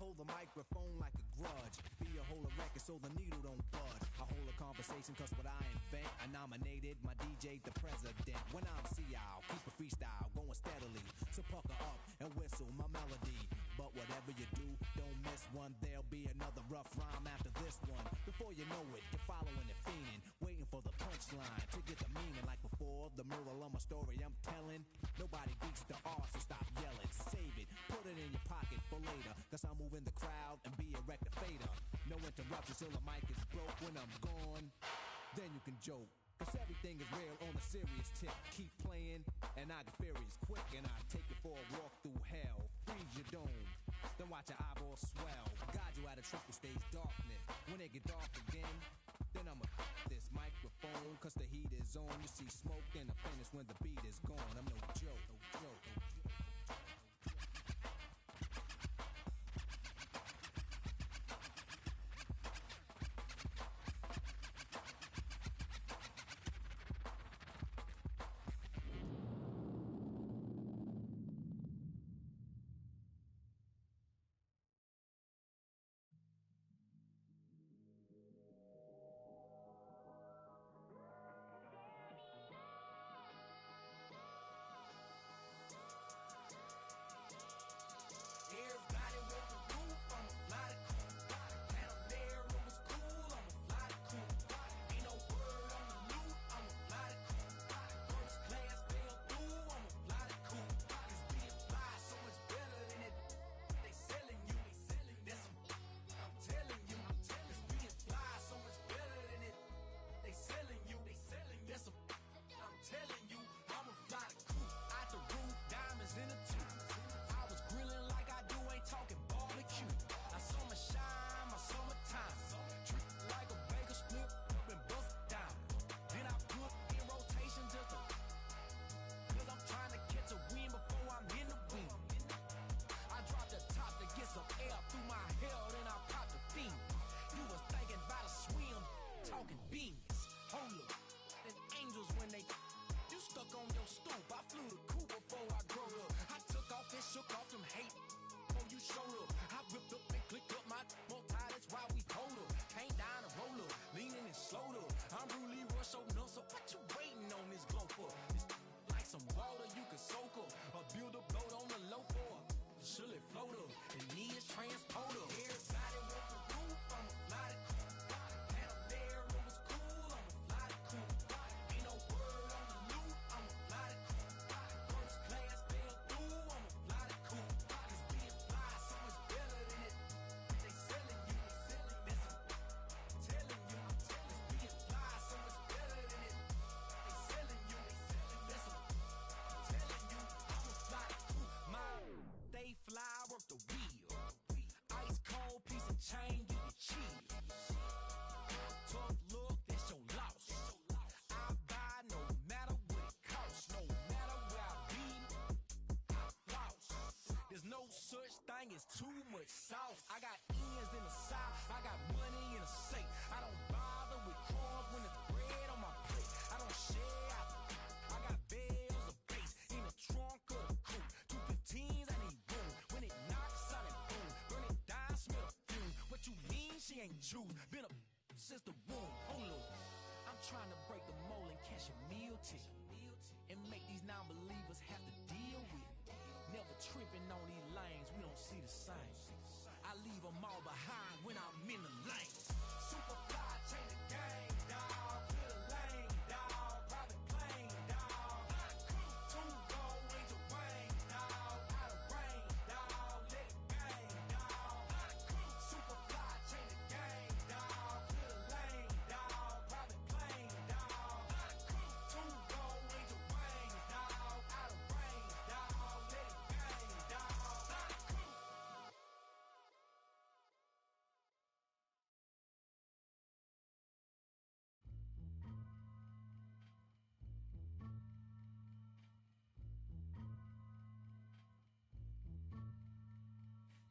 Hold the microphone like a grudge. Be a hold a record so the needle don't budge. I hold a conversation cause what I invent, I nominated my DJ the president. When I'm CL, keep a freestyle going steadily. So pucker up and whistle my melody. But whatever you do, don't miss one. There'll be another rough rhyme after this one. Before you know it, you're following it fiending, waiting for the punchline to get the meaning. Like before, the moral of my story I'm telling. Nobody beats the art, so stop yelling. Save it, put it in your pocket for later. Cause I'm moving the crowd and be a rectificator. No interruptions till the mic is broke. When I'm gone, then you can joke. Cause everything is real on a serious tip. Keep playing, and I get furious quick. And I take it for a walk through hell. Freeze your dome, then watch your eyeballs swell. Guide you out of triple stage darkness. When it get dark again, then I'ma this microphone. Cause the heat is on. You see smoke in the finish when the beat is gone. I'm no joke, no joke, no joke. Hold up. And angels when they you stuck on your stoop. I flew the coop before I grew up. I took off and shook off them hate before you showed up. I ripped up and clicked up my more tie, that's why we hold up. Came down and roll up, leaning and slowed up. I'm Brulee Rush open up, so what you waiting on this glow for? It's like some water you can soak up, or build a boat on the low for. Surely float up, and knees transport up. Everybody want the roof, I'ma fly the coop. Panamera was cool, I'ma fly the coop. Ain't no word on the loop, I'ma fly the coop. First class fell through, I'ma fly the coop. Cause being fly so much better than it. They selling you, listen, telling you, cause being fly so much better than it. They selling you, listen, telling you, I'ma fly the coop. They fly, work the wheel. Ice cold piece of chain, give you chill. Tough look, that's your loss. I buy no matter what it costs. No matter where I be, I floss. There's no such thing as too much sauce. I got ends in the south, I got money in the safe. I don't bother with crumbs when it's bread on my plate. I don't share, I got bells of bass in the trunk of the coupe. 215s, I need room. When it knocks out and boom, burn it down, smell the fume. What you mean she ain't choose? Been a since the womb. Hold up, I'm trying to break the mold and catch a meal ticket and make these non-believers have to deal with it. Never tripping on these lanes, we don't see the same. I leave them all behind when I'm in the lane. Super fly, change the game, dawg. Clear the lane, dawg. Private plane, dawg. Two gold angel wing, dawg. Out of rain, dawg. Let it bang, dawg. Super fly, change the game, dawg. Clear the lane, dawg. Private plane, dawg. Two gold angel wings, dawg. Out of rain, dawg. Let it bang, dawg.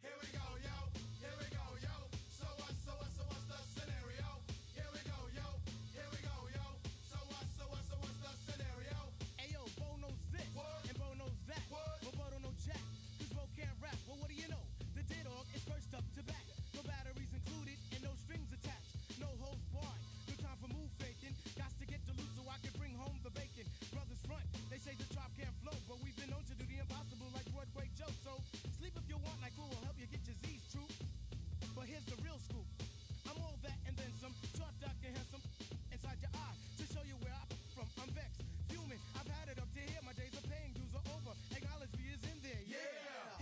Here we go, yo. Here we go, yo. So what's the scenario? Here we go, yo. Here we go, yo. So what's the scenario? Ayo, Bo knows this, What? and Bo knows that. What? But Bo don't know jack, cause Bo can't rap. Well, what do you know? The D-Dog is first up to bat. No batteries included and no strings attached. No holds barred. No time for move faking. Got to get to loose so I can bring home the bacon. Brothers front, they say the chop can't flow, but we've been known to do the impossible like Broadway Joe. So sleep if you want, like we will help you get your Z's true. But here's the real scoop. I'm all that and then some. Short, dark, and handsome inside your eye to show you where I'm from. I'm vexed, fuming. I've had it up to here. My days of paying dues are over. Acknowledge me is in there. Yeah.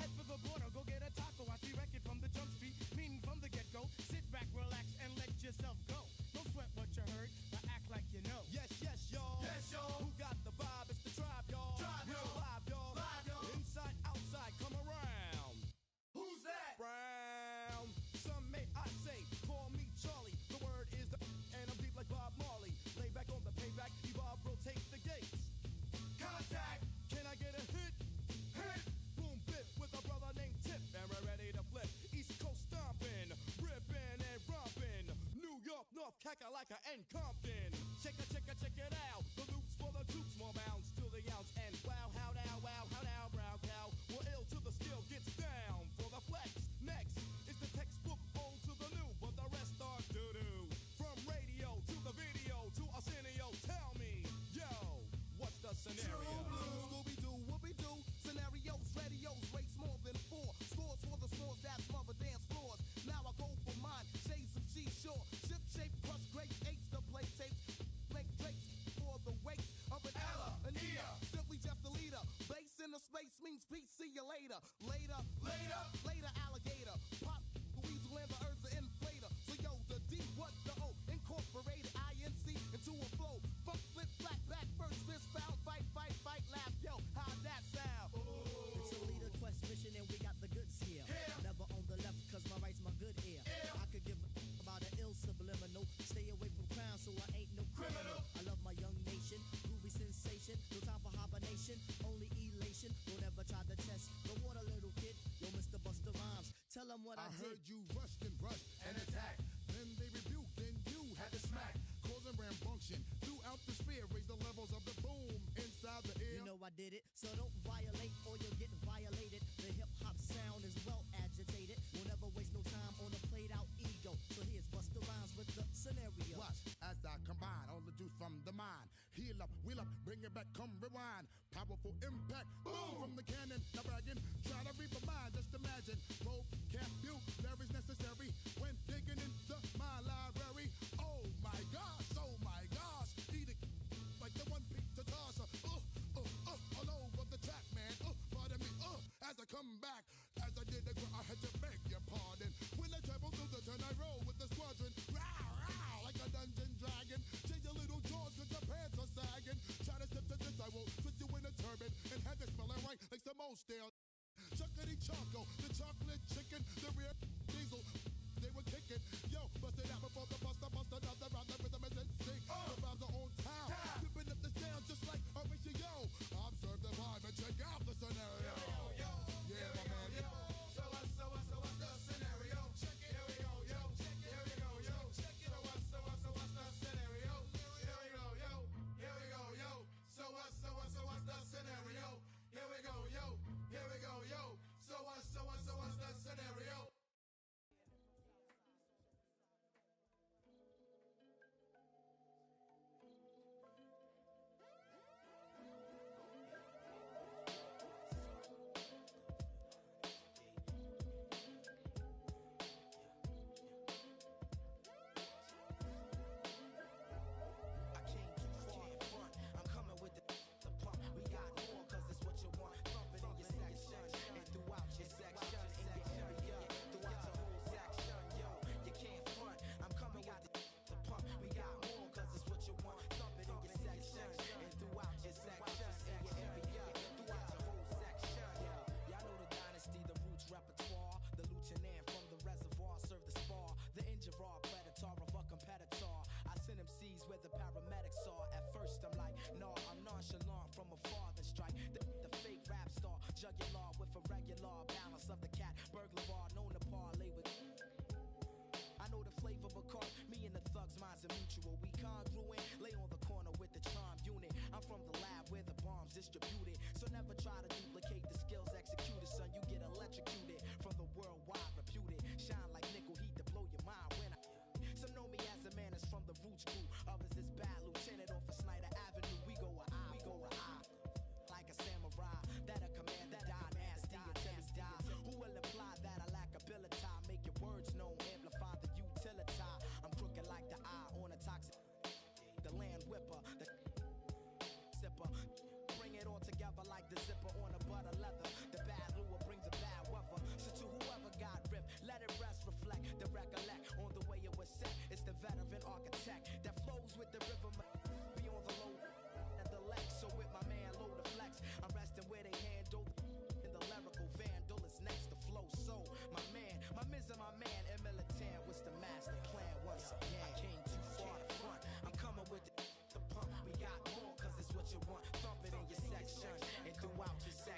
Head for the border, go get a taco. I see record from the jump street, meaning from the get-go. Sit back, relax, and let yourself go. Don't sweat what you heard, but act like you know. Yes, y'all. Yes, y'all. Who got the vibe? It's the tribe, y'all. Tribe, Real y'all. live, y'all. Live, y'all. Inside, outside, come around. Who's that? Brown. Some may I say, call me Charlie. The word is the and I'm deep like Bob Marley. Lay back on the payback, evolve, rotate the gates. Contact. Can I get a hit? Hit. Boom, bit with a brother named Tip, and we're ready to flip. East Coast stomping, ripping and romping. New York, North Kakalaka and Compton. Check it out. The loops for the troops, more bounds to the ounce. And wow, how now, brown cow. We're ill till the skill gets down for the flex. Next is the textbook old to the new, but the rest are doo-doo. From radio to the video to Arsenio, tell me, yo, what's the scenario? True blue. Scooby-Doo, whoopie-doo. Scenarios, radios, rates more than 4. Scores for the scores that smother dance floors. Now I go for mine. Shades of seashore. Ship shape, crush grapes, H the place did it. So don't violate or you'll get violated. The hip-hop sound is well agitated. We'll never waste no time on a played-out ego. So here's Busta Rhymes with the scenario. Watch as I combine all the juice from the mind. Heal up, wheel up, bring it back, come rewind. Powerful impact, boom from the cannon. Now bragging, try to reap a mind. Just imagine, vocabulary's necessary when digging into my library. Oh my gosh, eat it like the one beat to toss. All over the track, man. Pardon me, as I come back, as I did the I had to beg your pardon. When I travel through the turn, I roll with the squadron. Row, like a dungeon dragon. Change your little jaws cause your pants are sagging. Try to step to this, I will twist you in a turban and have it smelling right like some old stale. Chuckity Choco, the chocolate chicken, the real diesel. They were kicking, yo, bust it out before the bust another round. The rhythm is in sync, the vibes are on town. Ripping up the sound just like a ratio. Observe the vibe and check out the scenario. Yeah, my man. So what's the scenario? Check it. Here we go, yo. Check it. Here we go, yo. Check it. So what's the scenario? Here we go, yo. Here we go, yo. So what's the scenario? Here we go, yo. Here we go, yo. So what's the scenario? Repertoire, the lieutenant from the reservoir serve the spar, the injured predator of a competitor. I send him C's where the paramedics are. At first I'm like, nah, I'm nonchalant from afar. Then strike the fake rap star, jugular with a regular balance of the cat burglar, known to parlay with. I know the flavor of a card, me and the thugs, minds are mutual. We congruent, lay on the corner with the charm unit. I'm from the lab where the bombs distributed. So never try to duplicate the skills executed, son. You get electrocuted from the worldwide reputed. Shine like nickel heat to blow your mind when I. Some know me as a man that's from the roots crew. Others is bad lieutenant off of Snyder Avenue. We go a eye. Like a samurai, that a command that die nasty until he die. Who will imply that I lack ability? Make your words known, amplify the utility. I'm crooked like the eye on a toxic. The land whipper, the sipper. Bring it all together like the zipper on a butter leather. The bad lure brings a bad weather. So to whoever got ripped, let it rest, reflect, the recollect on the way it was set. It's the veteran architect that flows with the river. Be on the low at the lake. So with my man low the flex, I'm resting where they handle in the lyrical vandal is next to flow. So my man, my miz and my man, and militant, what's the master plan once again? I came too far to front, I'm coming with the pump. We got more, cause it's what you want. Thump it in your section and throughout your section.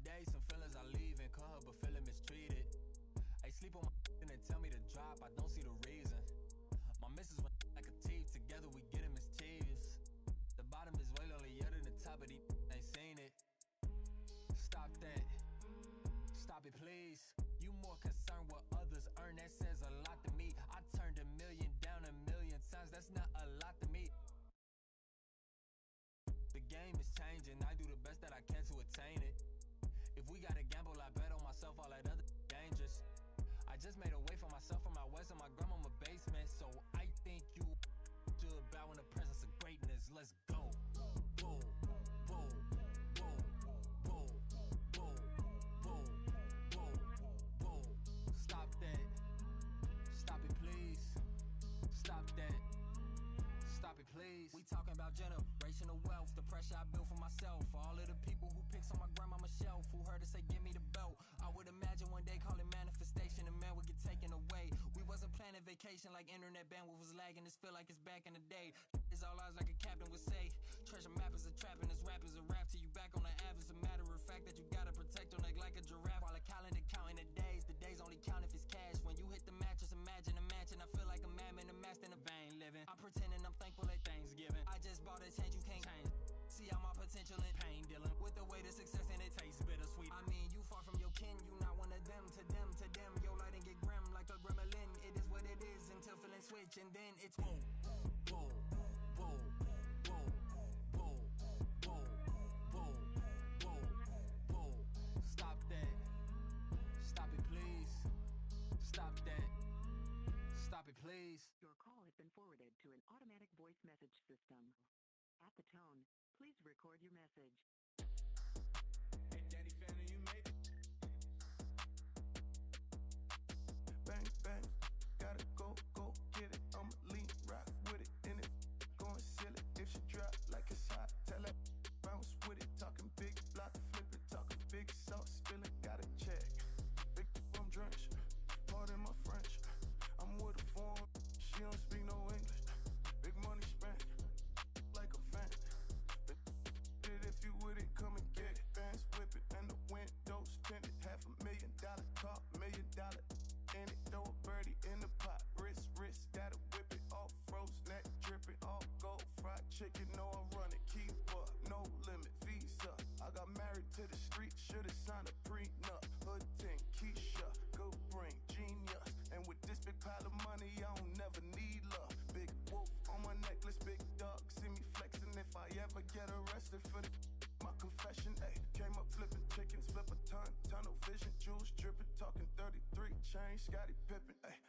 day, some feelings I leave and call her, but feeling mistreated. I sleep on my and then tell me to drop, I don't see the reason. My missus went like a thief, together we getting mischievous. The bottom is way lonelier than the top of these ain't seen it. Stop that, stop it please. You more concerned what others earn, that says a lot to me. I turned $1 million down 1,000,000 times, that's not a lot to me. The game is changing, I do the best that I can to attain it. If we gotta gamble, I bet on myself, all that other dangerous. I just made a way for myself from my west in my grandmama basement. So I think you should bow in the presence of greatness. Let's go. Whoa, whoa, whoa, whoa, whoa, whoa, whoa, whoa. Stop that. Stop it, please. Stop that. Stop it, please. We talking about generational wealth, the pressure I built for myself. For all of the people who picks on my grandmama shelf, who heard her say, give me the belt. I would imagine one day call it manifestation, and man would get taken away. We wasn't planning vacation like internet bandwidth was lagging. This feel like it's back in the day. It's all eyes like a captain would say. Treasure map is a trap and this rap is a rap. Till you back on the app, it's a matter of fact that you gotta protect your neck like a giraffe. While a calendar counting the days only count if it's cash. When you hit the mattress, imagine a mansion. I feel like a madman, a master in a vain living. I'm pretending I'm thankful at Thanksgiving. I just bought a change, you can't change. See all my potential in pain, dealing with the way to success and it tastes bittersweet. I mean, you far from your kin, you not one of them. To them, your light and get grim like a gremlin. It is what it is until feeling switch, and then it's whoa, whoa, whoa, whoa, whoa, whoa, whoa, whoa, whoa. Stop that. Stop it, please. Stop that. Stop it, please. Your call has been forwarded to an automatic voice message system. At the tone, please record your message. Hey, Daddy, fan, you made it. Bang, bang, gotta go, get it. I'ma lean, rock with it, in it. Going silly, if she drop like it's hot, tell her bounce with it. Talking big block, flip it, talking big sauce, spilling, gotta check. Big I'm drenched, pardon my French. I'm with a foreign, she don't speak no English. Big money spent, like a fan. If you with it, come and get it. Bands whip it, and the windows tinted. $500,000 car, $1 million in it. Throw a birdie in the pot. Wrist, gotta whip it. All froze, neck dripping. All gold, fried chicken. No, I run it. Keep up, no limit. Visa. I got married to the street. Should've signed a prenup. Hood ting, Keisha, good brain, genius. And with this big pile of money, I don't never need love. Big wolf on my necklace, big dog. See me flexing if I ever get arrested for the my confession. Ayy, came up flipping chickens, flip a ton, tunnel vision, jewels dripping, talking 33 chain, Scotty Pippen. Ayy,